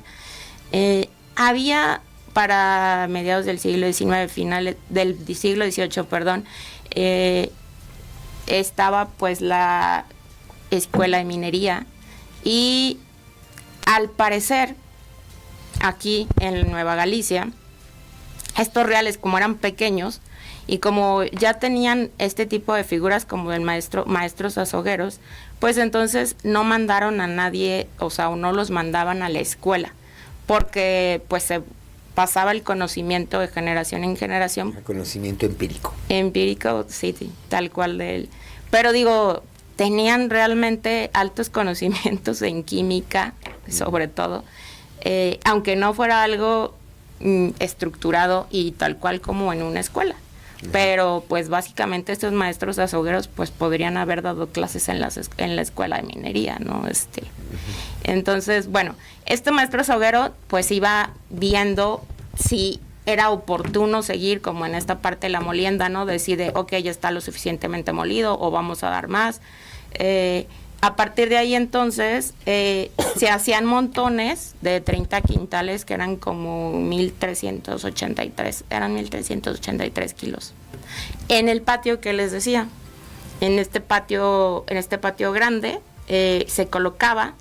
Había para mediados del siglo XIX, finales del siglo XVIII, perdón, estaba pues la escuela de minería, y al parecer aquí en Nueva Galicia, estos reales, como eran pequeños y como ya tenían este tipo de figuras como el maestros azogueros, pues entonces no mandaron a nadie, o sea, no los mandaban a la escuela, porque pues se pasaba el conocimiento de generación en generación. El conocimiento empírico. Empírico, sí, tal cual de él. Pero digo, tenían realmente altos conocimientos en química, sobre todo, aunque no fuera algo estructurado y tal cual como en una escuela. Pero pues básicamente estos maestros azogueros pues podrían haber dado clases en la escuela de minería, ¿no? Entonces, bueno, este maestro azoguero pues iba viendo si era oportuno seguir como en esta parte de la molienda, ¿no? Decide, ok, ya está lo suficientemente molido o vamos a dar más. A partir de ahí entonces se hacían montones de 30 quintales que eran como 1,383 kilos. En el patio que les decía, en este patio grande se colocaba,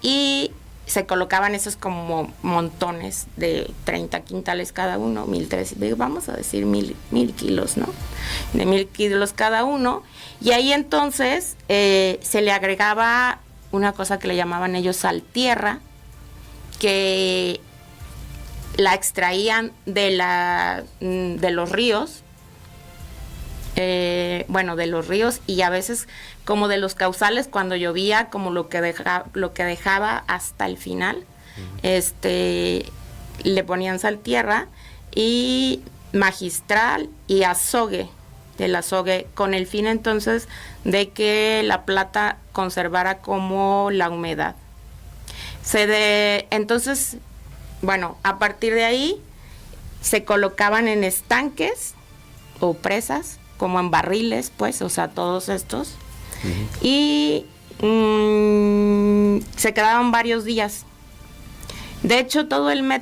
y se colocaban esos como montones de 30 quintales cada uno, 1,300, vamos a decir 1,000 kilos, ¿no? De 1,000 kilos cada uno. Y ahí entonces se le agregaba una cosa que le llamaban ellos saltierra, que la extraían de los ríos, de los ríos, y a veces como de los cauzales cuando llovía, como lo que dejaba hasta el final. Le ponían saltierra y magistral y azogue, del azogue, con el fin entonces de que la plata conservara como la humedad. Entonces, bueno, a partir de ahí se colocaban en estanques o presas, como en barriles, pues, o sea, todos estos, y se quedaban varios días. De hecho, todo este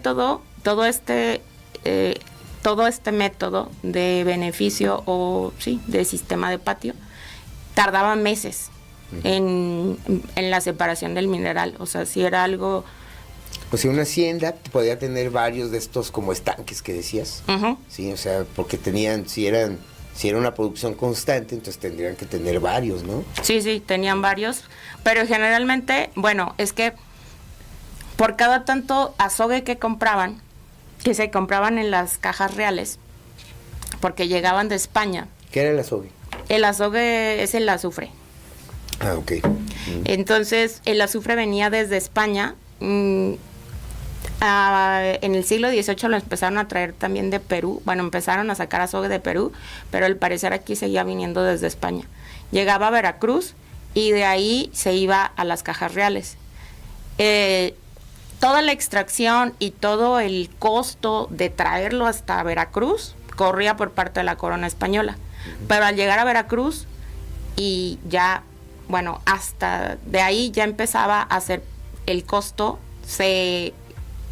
método de beneficio de sistema de patio tardaba meses en la separación del mineral. O sea, si era algo... O sea, una hacienda podía tener varios de estos como estanques que decías. Sí, o sea, porque tenían, si era una producción constante, entonces tendrían que tener varios, ¿no? Sí, tenían varios, pero generalmente, bueno, es que por cada tanto azogue que se compraban en las cajas reales, porque llegaban de España. ¿Qué era el azogue? El azogue es el azufre. Ah, ok. Entonces, el azufre venía desde España. En el siglo XVIII lo empezaron a traer también de Perú. Bueno, empezaron a sacar azogue de Perú, pero al parecer aquí seguía viniendo desde España. Llegaba a Veracruz y de ahí se iba a las Cajas Reales. Toda la extracción y todo el costo de traerlo hasta Veracruz corría por parte de la corona española. Pero al llegar a Veracruz y ya, bueno, hasta de ahí ya empezaba a ser el costo,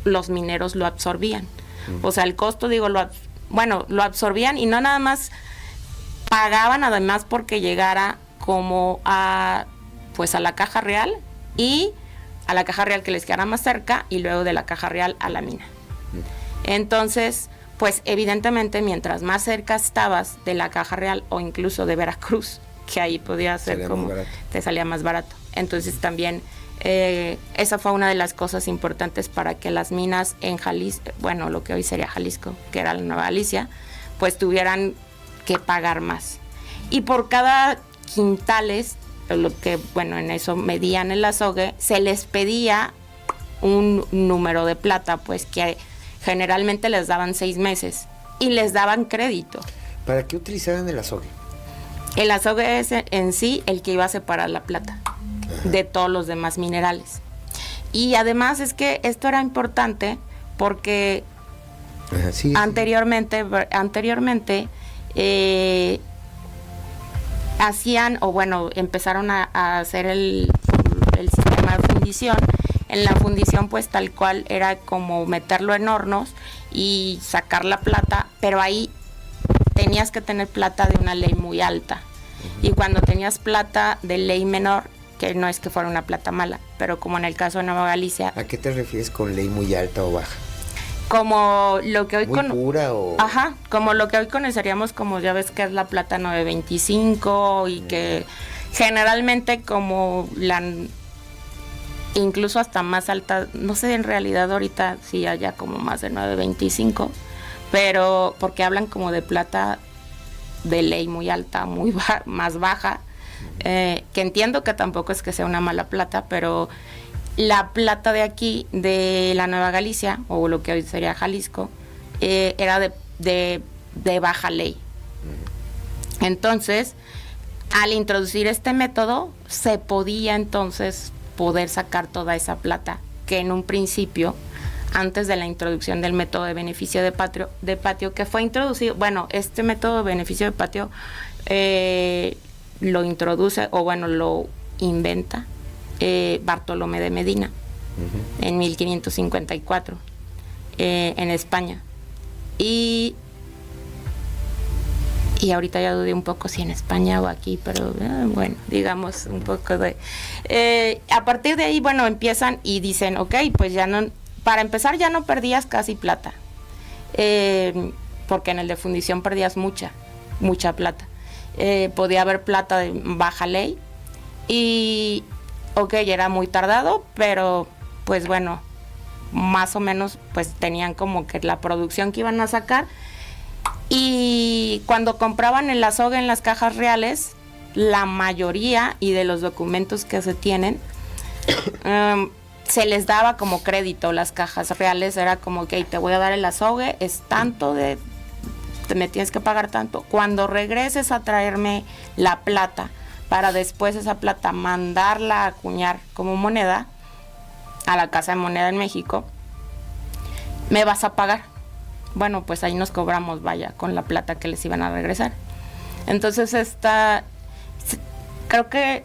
los mineros lo absorbían. O sea, el costo, digo, lo absorbían y no nada más pagaban además porque llegara como a la Caja Real y a la Caja Real que les quedara más cerca y luego de la Caja Real a la mina. Entonces, pues evidentemente mientras más cerca estabas de la Caja Real o incluso de Veracruz, que ahí podía ser como te salía más barato. Entonces también esa fue una de las cosas importantes para que las minas en Jalisco, bueno, lo que hoy sería Jalisco, que era la Nueva Galicia, pues tuvieran que pagar más. Y por cada quintales, lo que, bueno, en eso medían el azogue, se les pedía un número de plata, pues que generalmente les daban 6 meses y les daban crédito. ¿Para qué utilizaban el azogue? El azogue es en sí el que iba a separar la plata de todos los demás minerales. Y además es que esto era importante porque anteriormente hacían, o bueno, empezaron a hacer el sistema de fundición. En la fundición, pues tal cual era como meterlo en hornos y sacar la plata, pero ahí tenías que tener plata de una ley muy alta. Y cuando tenías plata de ley menor, que no es que fuera una plata mala, pero como en el caso de Nueva Galicia. ¿A qué te refieres con ley muy alta o baja? Como lo que hoy ¿Muy pura o...? Ajá, como lo que hoy conoceríamos como, ya ves que es la plata 925 y que generalmente como incluso hasta más alta, no sé en realidad ahorita sí haya como más de 925, pero porque hablan como de plata de ley muy alta, más baja, que entiendo que tampoco es que sea una mala plata, pero la plata de aquí, de la Nueva Galicia, o lo que hoy sería Jalisco, era de baja ley. Entonces, al introducir este método, se podía entonces poder sacar toda esa plata, que en un principio, antes de la introducción del método de beneficio de patio, que fue introducido, bueno, este método de beneficio de patio lo introduce, o bueno, lo inventa Bartolomé de Medina en 1554 en España. Y ahorita ya dudé un poco si en España o aquí, pero bueno, digamos un poco de... a partir de ahí, bueno, empiezan y dicen, ok, pues ya no, para empezar ya no perdías casi plata, porque en el de fundición perdías mucha plata. Podía haber plata de baja ley y, ok, era muy tardado, pero pues bueno, más o menos pues tenían como que la producción que iban a sacar. Y cuando compraban el azogue en las Cajas Reales, la mayoría y de los documentos que se tienen, se les daba como crédito. Las Cajas Reales era como que te voy a dar el azogue, es tanto me tienes que pagar tanto. Cuando regreses a traerme la plata, para después esa plata mandarla a acuñar como moneda a la Casa de Moneda en México, me vas a pagar. Bueno, pues ahí nos cobramos, vaya, con la plata que les iban a regresar. Entonces creo que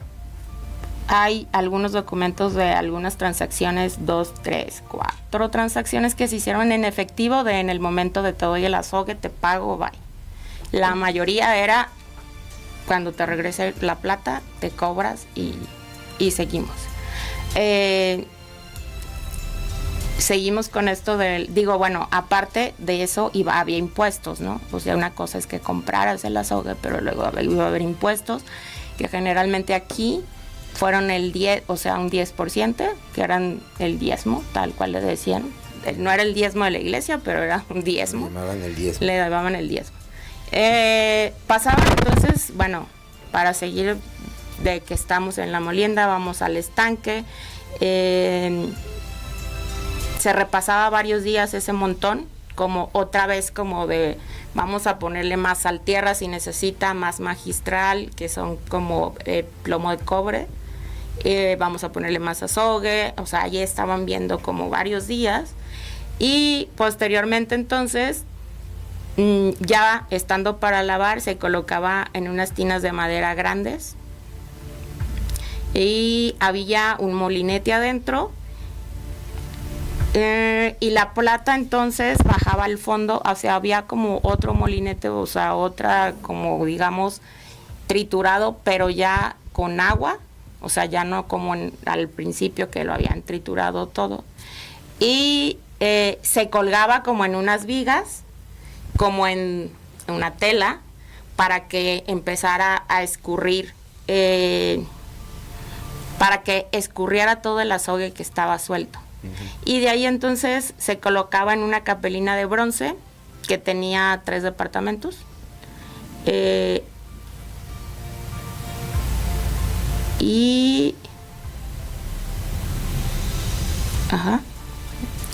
hay algunos documentos de algunas transacciones, 2, 3, 4 transacciones que se hicieron en efectivo en el momento de te doy el azogue, te pago, bye. La mayoría era cuando te regrese la plata, te cobras y seguimos. Seguimos con esto bueno, aparte de eso había impuestos, ¿no? O sea, una cosa es que compraras el azogue, pero luego iba a haber impuestos, que generalmente aquí fueron el 10, o sea, un 10%, que eran el diezmo, tal cual le decían. No era el diezmo de la iglesia, pero era un diezmo. Le llamaban el diezmo. Le llamaban el diezmo. Pasaban entonces, bueno, para seguir de que estamos en la molienda, vamos al estanque. Se repasaba varios días ese montón, como otra vez como de vamos a ponerle más sal tierra si necesita, más magistral, que son como plomo de cobre, vamos a ponerle más azogue, o sea, allí estaban viendo como varios días, y posteriormente entonces, ya estando para lavar, se colocaba en unas tinas de madera grandes, y había un molinete adentro, y la plata entonces bajaba al fondo, o sea, había como otro molinete, o sea, otra como digamos triturado, pero ya con agua, o sea, ya no como al principio que lo habían triturado todo, y se colgaba como en unas vigas, como en una tela, para que empezara a escurrir, para que escurriera todo el azogue que estaba suelto. Y de ahí entonces se colocaba en una capelina de bronce que tenía 3 departamentos.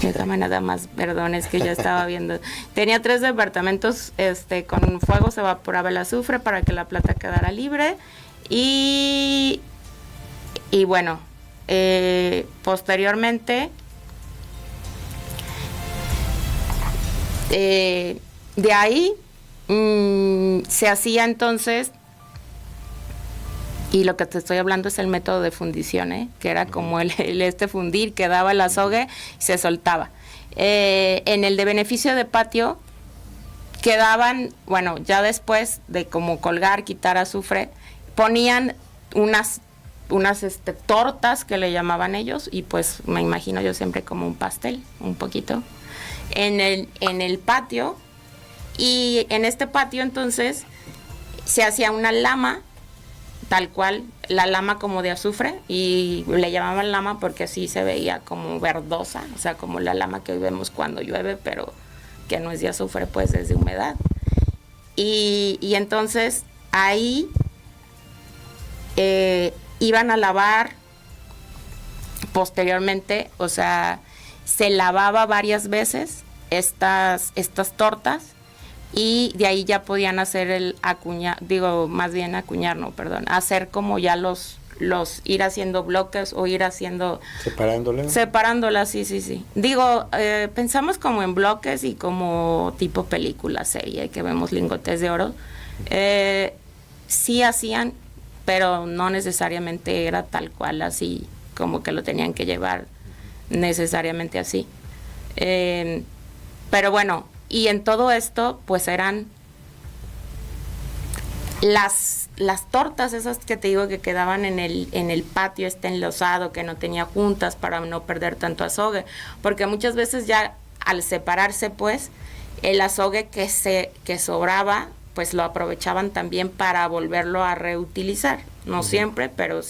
Déjame nada más, perdón, es que ya estaba viendo. Tenía 3 departamentos, con fuego se evaporaba el azufre para que la plata quedara libre. Y bueno, posteriormente, de ahí se hacía entonces, y lo que te estoy hablando es el método de fundición, que era como el fundir, que daba el azogue y se soltaba. En el de beneficio de patio quedaban, bueno, ya después de como colgar, quitar azufre, ponían unas tortas que le llamaban ellos, y pues me imagino yo siempre como un pastel, un poquito, en el patio. Y en este patio entonces se hacía una lama, tal cual, la lama como de azufre, y le llamaban lama porque así se veía como verdosa, o sea, como la lama que hoy vemos cuando llueve, pero que no es de azufre, pues es de humedad. Y entonces ahí iban a lavar posteriormente, o sea, se lavaba varias veces estas tortas, y de ahí ya podían hacer hacer como ya los ir haciendo bloques o ir haciendo... Separándolas, sí. Pensamos como en bloques y como tipo película, serie, que vemos lingotes de oro. Sí hacían, pero no necesariamente era tal cual así, como que lo tenían que llevar necesariamente así. Pero bueno, y en todo esto, pues eran las tortas esas que te digo que quedaban en el patio enlosado, que no tenía juntas para no perder tanto azogue, porque muchas veces ya al separarse, pues, el azogue que sobraba, pues lo aprovechaban también para volverlo a reutilizar. No siempre, pero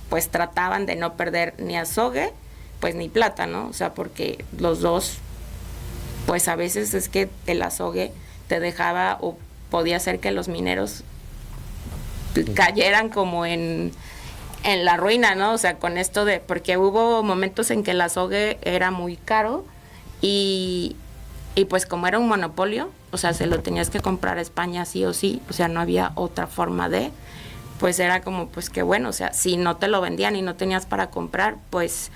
pues trataban de no perder ni azogue, pues ni plata, ¿no? O sea, porque los dos, pues a veces es que el azogue te dejaba, o podía ser que los mineros cayeran como en la ruina, ¿no? O sea, con esto porque hubo momentos en que el azogue era muy caro, y pues como era un monopolio, o sea, se lo tenías que comprar a España sí o sí, o sea, no había otra forma pues era como, pues que bueno, o sea, si no te lo vendían y no tenías para comprar, pues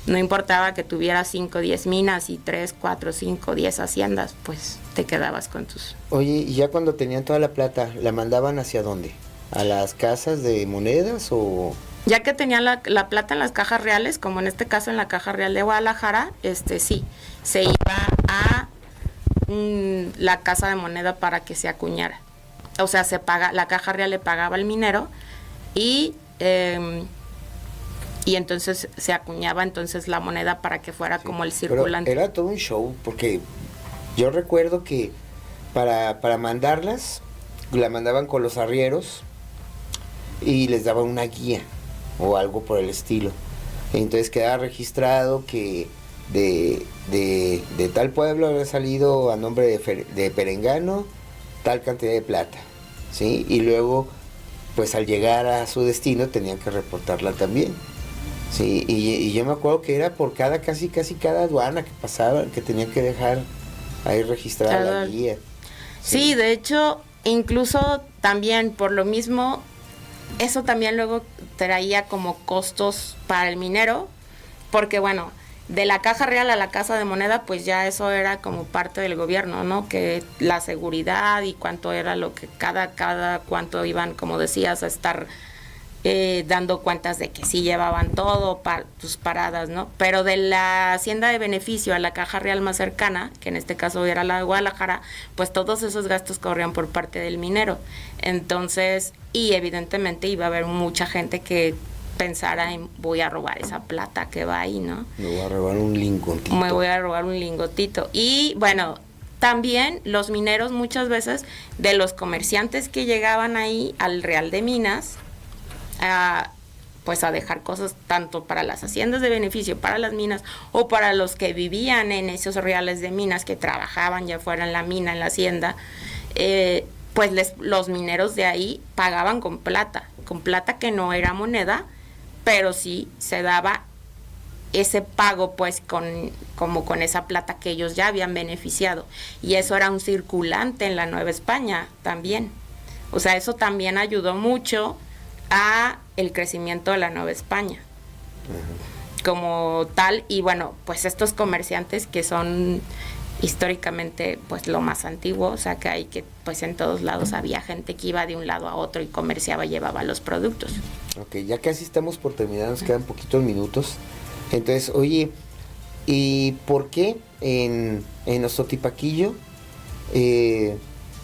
no importaba que tuvieras 5, 10 minas y 3, 4, 5, 10 haciendas, pues te quedabas con tus... Oye, y ya cuando tenían toda la plata, ¿la mandaban hacia dónde? ¿A las casas de monedas o...? Ya que tenía la plata en las cajas reales, como en este caso en la Caja Real de Guadalajara, sí, se iba a la casa de moneda para que se acuñara. O sea, la Caja Real le pagaba al minero, y entonces se acuñaba entonces la moneda para que fuera como el circulante. Pero era todo un show, porque yo recuerdo que para mandarlas, la mandaban con los arrieros y les daban una guía o algo por el estilo. Entonces quedaba registrado que de tal pueblo había salido a nombre de Perengano tal cantidad de plata, ¿sí? Y luego, pues al llegar a su destino tenían que reportarla también, ¿sí? Y yo me acuerdo que era por casi cada aduana que pasaba, que tenían que dejar ahí registrada la guía. Sí, de hecho, incluso también por lo mismo, eso también luego traía como costos para el minero, porque bueno, de la caja real a la casa de moneda, pues ya eso era como parte del gobierno, ¿no? Que la seguridad y cuánto era lo que cada cuánto iban, como decías, a estar dando cuentas de que sí llevaban todo para sus paradas, ¿no? Pero de la hacienda de beneficio a la caja real más cercana, que en este caso era la de Guadalajara, pues todos esos gastos corrían por parte del minero. Entonces, y evidentemente iba a haber mucha gente que pensara en voy a robar esa plata que va ahí, ¿no? Me voy a robar un lingotito. Me voy a robar un lingotito. Y bueno, también los mineros muchas veces, de los comerciantes que llegaban ahí al Real de Minas, pues a dejar cosas tanto para las haciendas de beneficio, para las minas, o para los que vivían en esos reales de minas, que trabajaban ya fuera en la mina, en la hacienda, pues los mineros de ahí pagaban con plata que no era moneda, pero sí se daba ese pago pues como con esa plata que ellos ya habían beneficiado, y eso era un circulante en la Nueva España también. O sea, eso también ayudó mucho a el crecimiento de la Nueva España como tal. Y bueno, pues estos comerciantes que son históricamente pues lo más antiguo, o sea que hay que pues en todos lados había gente que iba de un lado a otro y comerciaba, llevaba los productos. Ok, ya casi estamos por terminar, nos quedan poquitos minutos. Entonces, oye, ¿y por qué en Ostotipaquillo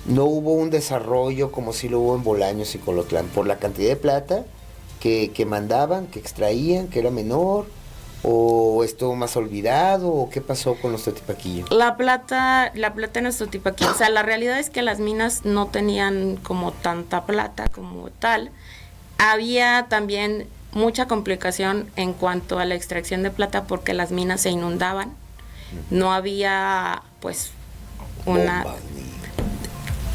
no hubo un desarrollo como si lo hubo en Bolaños y Colotlán? ¿Por la cantidad de plata que mandaban, que extraían, que era menor? ¿O estuvo más olvidado? ¿O qué pasó con Ostotipaquillo? La plata en Ostotipaquillo, o sea, la realidad es que las minas no tenían como tanta plata como tal. Había también mucha complicación en cuanto a la extracción de plata porque las minas se inundaban. No había pues una...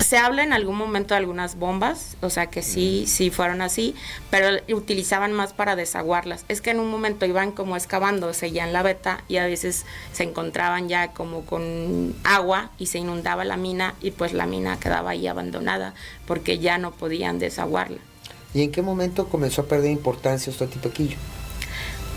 Se habla en algún momento de algunas bombas, o sea que sí fueron así, pero utilizaban más para desaguarlas. Es que en un momento iban como excavando, seguían la veta y a veces se encontraban ya como con agua y se inundaba la mina y pues la mina quedaba ahí abandonada porque ya no podían desaguarla. ¿Y en qué momento comenzó a perder importancia Ostotipaquillo?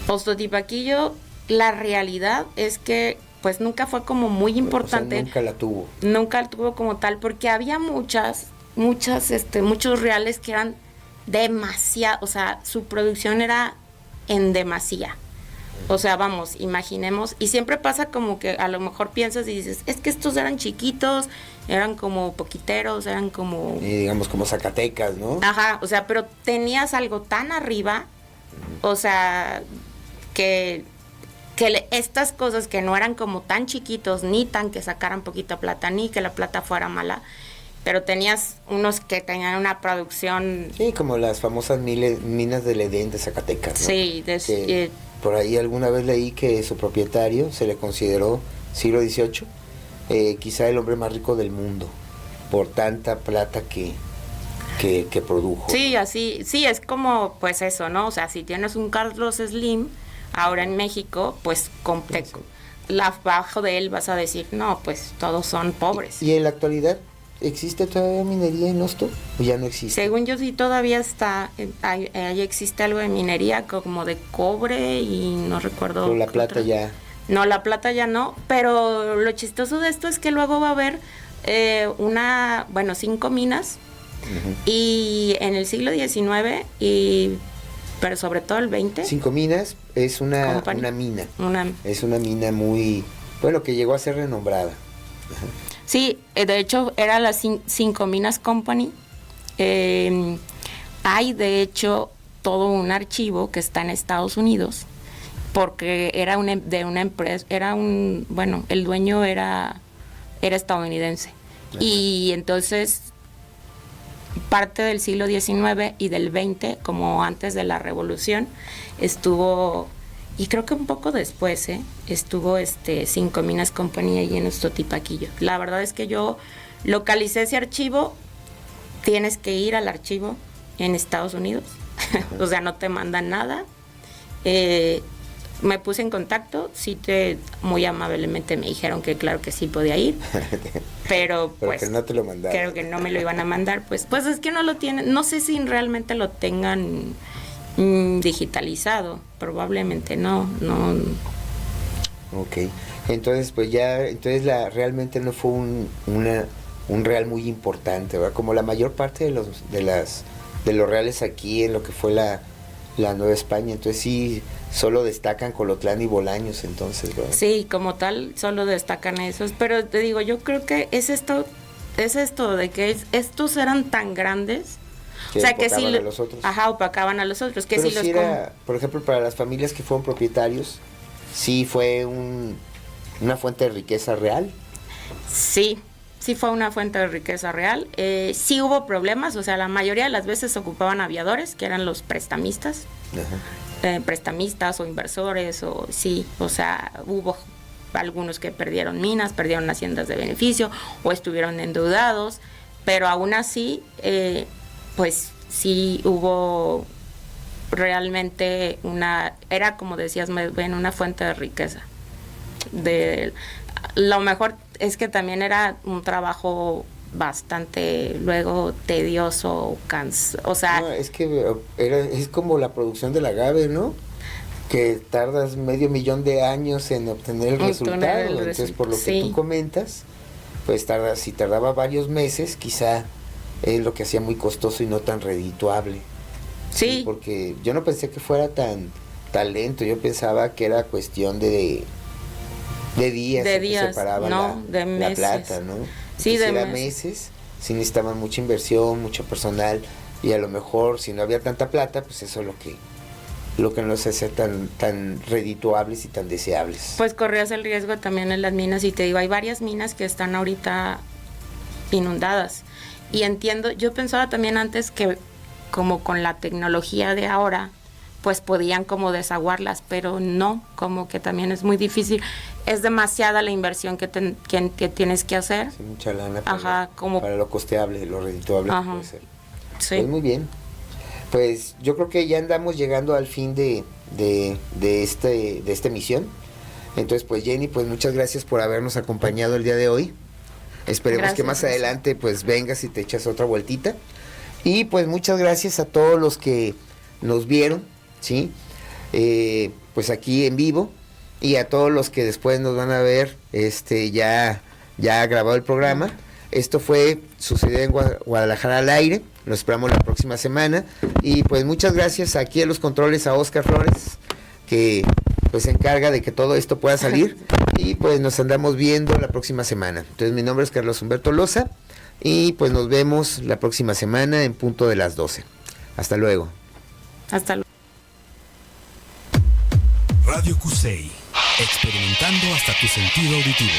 Ostotipaquillo, la realidad es que pues nunca fue como muy importante. O sea, nunca la tuvo. Nunca la tuvo como tal, porque había muchos reales que eran demasiado, o sea, su producción era en demasía. O sea, vamos, imaginemos, y siempre pasa como que a lo mejor piensas y dices, es que estos eran chiquitos, eran como poquiteros, eran como... digamos como Zacatecas, ¿no? Ajá, o sea, pero tenías algo tan arriba, o sea, que estas cosas que no eran como tan chiquitos, ni tan que sacaran poquita plata, ni que la plata fuera mala, pero tenías unos que tenían una producción... Sí, como las famosas minas del Edén de Zacatecas, ¿no? Sí, por ahí alguna vez leí que su propietario se le consideró, siglo XVIII, quizá el hombre más rico del mundo, por tanta plata que produjo. Sí, así, sí, es como pues eso, ¿no? O sea, si tienes un Carlos Slim ahora en México, pues abajo de él vas a decir, no, pues todos son pobres. ¿Y en la actualidad existe todavía minería en Osto o ya no existe? Según yo sí todavía está, ahí existe algo de minería como de cobre y no recuerdo. Pero la plata ya... No, la plata ya no, pero lo chistoso de esto es que luego va a haber 5 minas y en el siglo XIX pero sobre todo el 20. 5 minas es una mina. Es una mina muy... Bueno, que llegó a ser renombrada. Sí, de hecho era la 5 Minas Company. Hay de hecho todo un archivo que está en Estados Unidos porque era de una empresa, el dueño era estadounidense. Y entonces parte del siglo XIX y del XX, como antes de la Revolución, estuvo, y creo que un poco después, estuvo 5 Minas Company ahí en Ostotipaquillo. La verdad es que yo localicé ese archivo, tienes que ir al archivo en Estados Unidos, o sea, no te mandan nada. Me puse en contacto, muy amablemente me dijeron que claro que sí podía ir, pero pues que no te lo mandaron. Creo que no me lo iban a mandar, pues es que no lo tienen, no sé si realmente lo tengan digitalizado, probablemente no. Ok, entonces pues ya, realmente no fue un real muy importante, ¿verdad? Como la mayor parte de los reales aquí en lo que fue la Nueva España, entonces sí, solo destacan Colotlán y Bolaños, entonces, ¿verdad? Sí, como tal, solo destacan esos, pero te digo, yo creo que es esto de que estos eran tan grandes, Que o sea, que sí, opacaban a los otros. Ajá, opacaban a los otros, que Pero si los sí era, por ejemplo, para las familias que fueron propietarios, sí fue una fuente de riqueza real. Sí fue una fuente de riqueza real. Sí hubo problemas, o sea, la mayoría de las veces ocupaban aviadores, que eran los prestamistas, prestamistas o inversores, o sea, hubo algunos que perdieron minas, perdieron haciendas de beneficio o estuvieron endeudados, pero aún así, pues sí hubo realmente era como decías, una fuente de riqueza. Lo mejor es que también era un trabajo bastante luego tedioso, o sea... No, es que es como la producción del agave, ¿no? Que tardas $500,000 de años en obtener el resultado. Entonces, por lo que tú comentas, pues si tardaba varios meses, quizá es lo que hacía muy costoso y no tan redituable. Sí. Porque yo no pensé que fuera tan lento, yo pensaba que era cuestión de días, que separaban la plata, ¿no? Sí, de meses, sí necesitaban mucha inversión, mucho personal, y a lo mejor si no había tanta plata, pues eso es lo que no se hacía tan redituables y tan deseables. Pues corrías el riesgo también en las minas, y te digo, hay varias minas que están ahorita inundadas, y entiendo, yo pensaba también antes que como con la tecnología de ahora, pues podían como desaguarlas, pero no, como que también es muy difícil, es demasiada la inversión que tienes que hacer. Sí, mucha lana para lo costeable, lo redituable que puede ser. Sí. Pues muy bien, pues yo creo que ya andamos llegando al fin de esta emisión. Entonces pues Jenny, pues muchas gracias por habernos acompañado el día de hoy. Esperemos que más adelante pues vengas y te echas otra vueltita. Y pues muchas gracias a todos los que nos vieron, ¿sí? Pues aquí en vivo, y a todos los que después nos van a ver ya grabado el programa. Esto sucedió en Guadalajara al aire. Los esperamos la próxima semana. Y pues muchas gracias aquí a los controles a Oscar Flores, que pues se encarga de que todo esto pueda salir. Y pues nos andamos viendo la próxima semana. Entonces mi nombre es Carlos Humberto Loza, y pues nos vemos la próxima semana en punto de las 12. Hasta luego. Hasta luego. Radio Cusey, experimentando hasta tu sentido auditivo.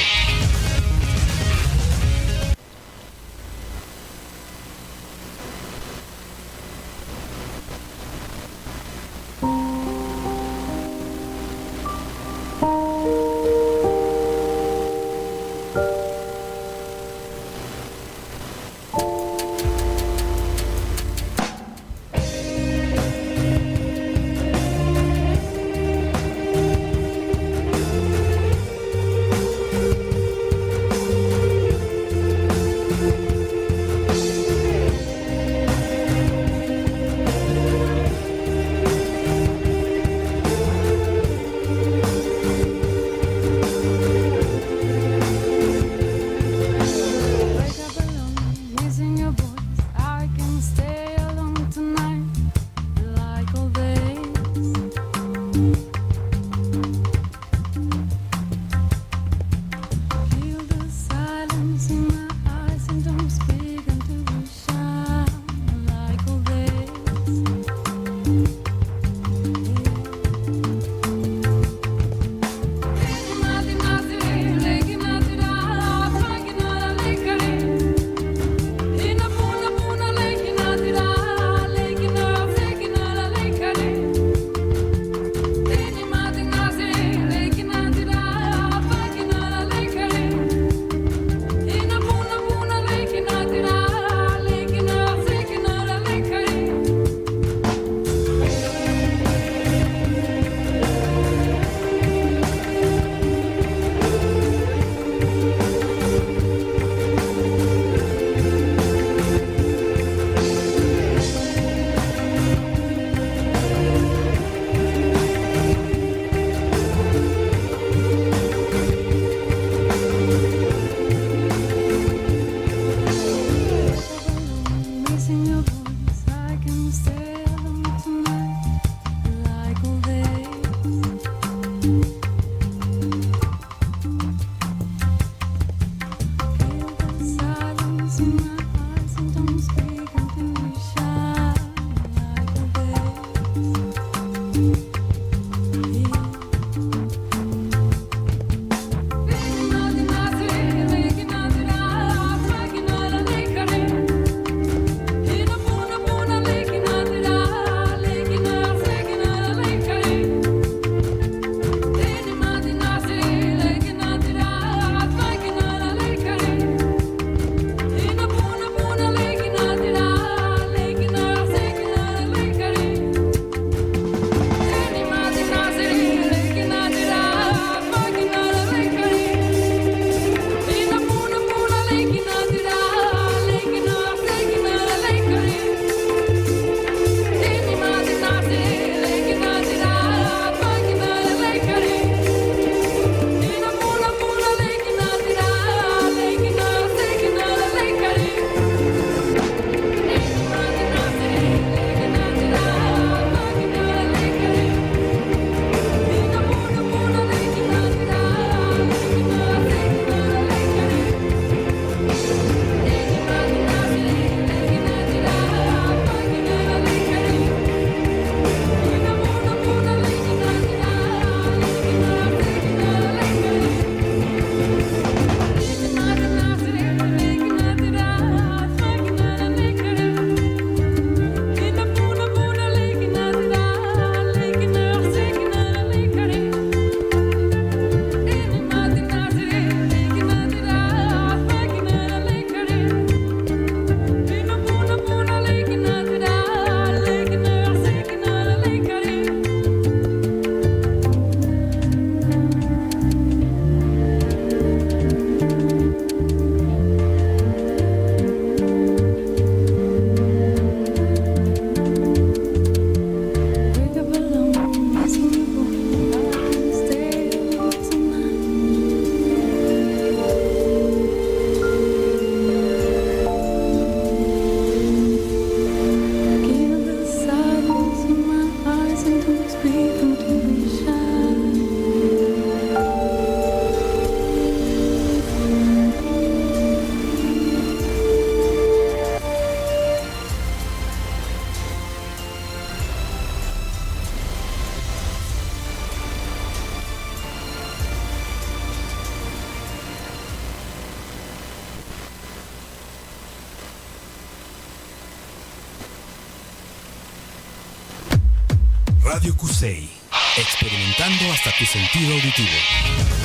Radio Cusey, experimentando hasta tu sentido auditivo.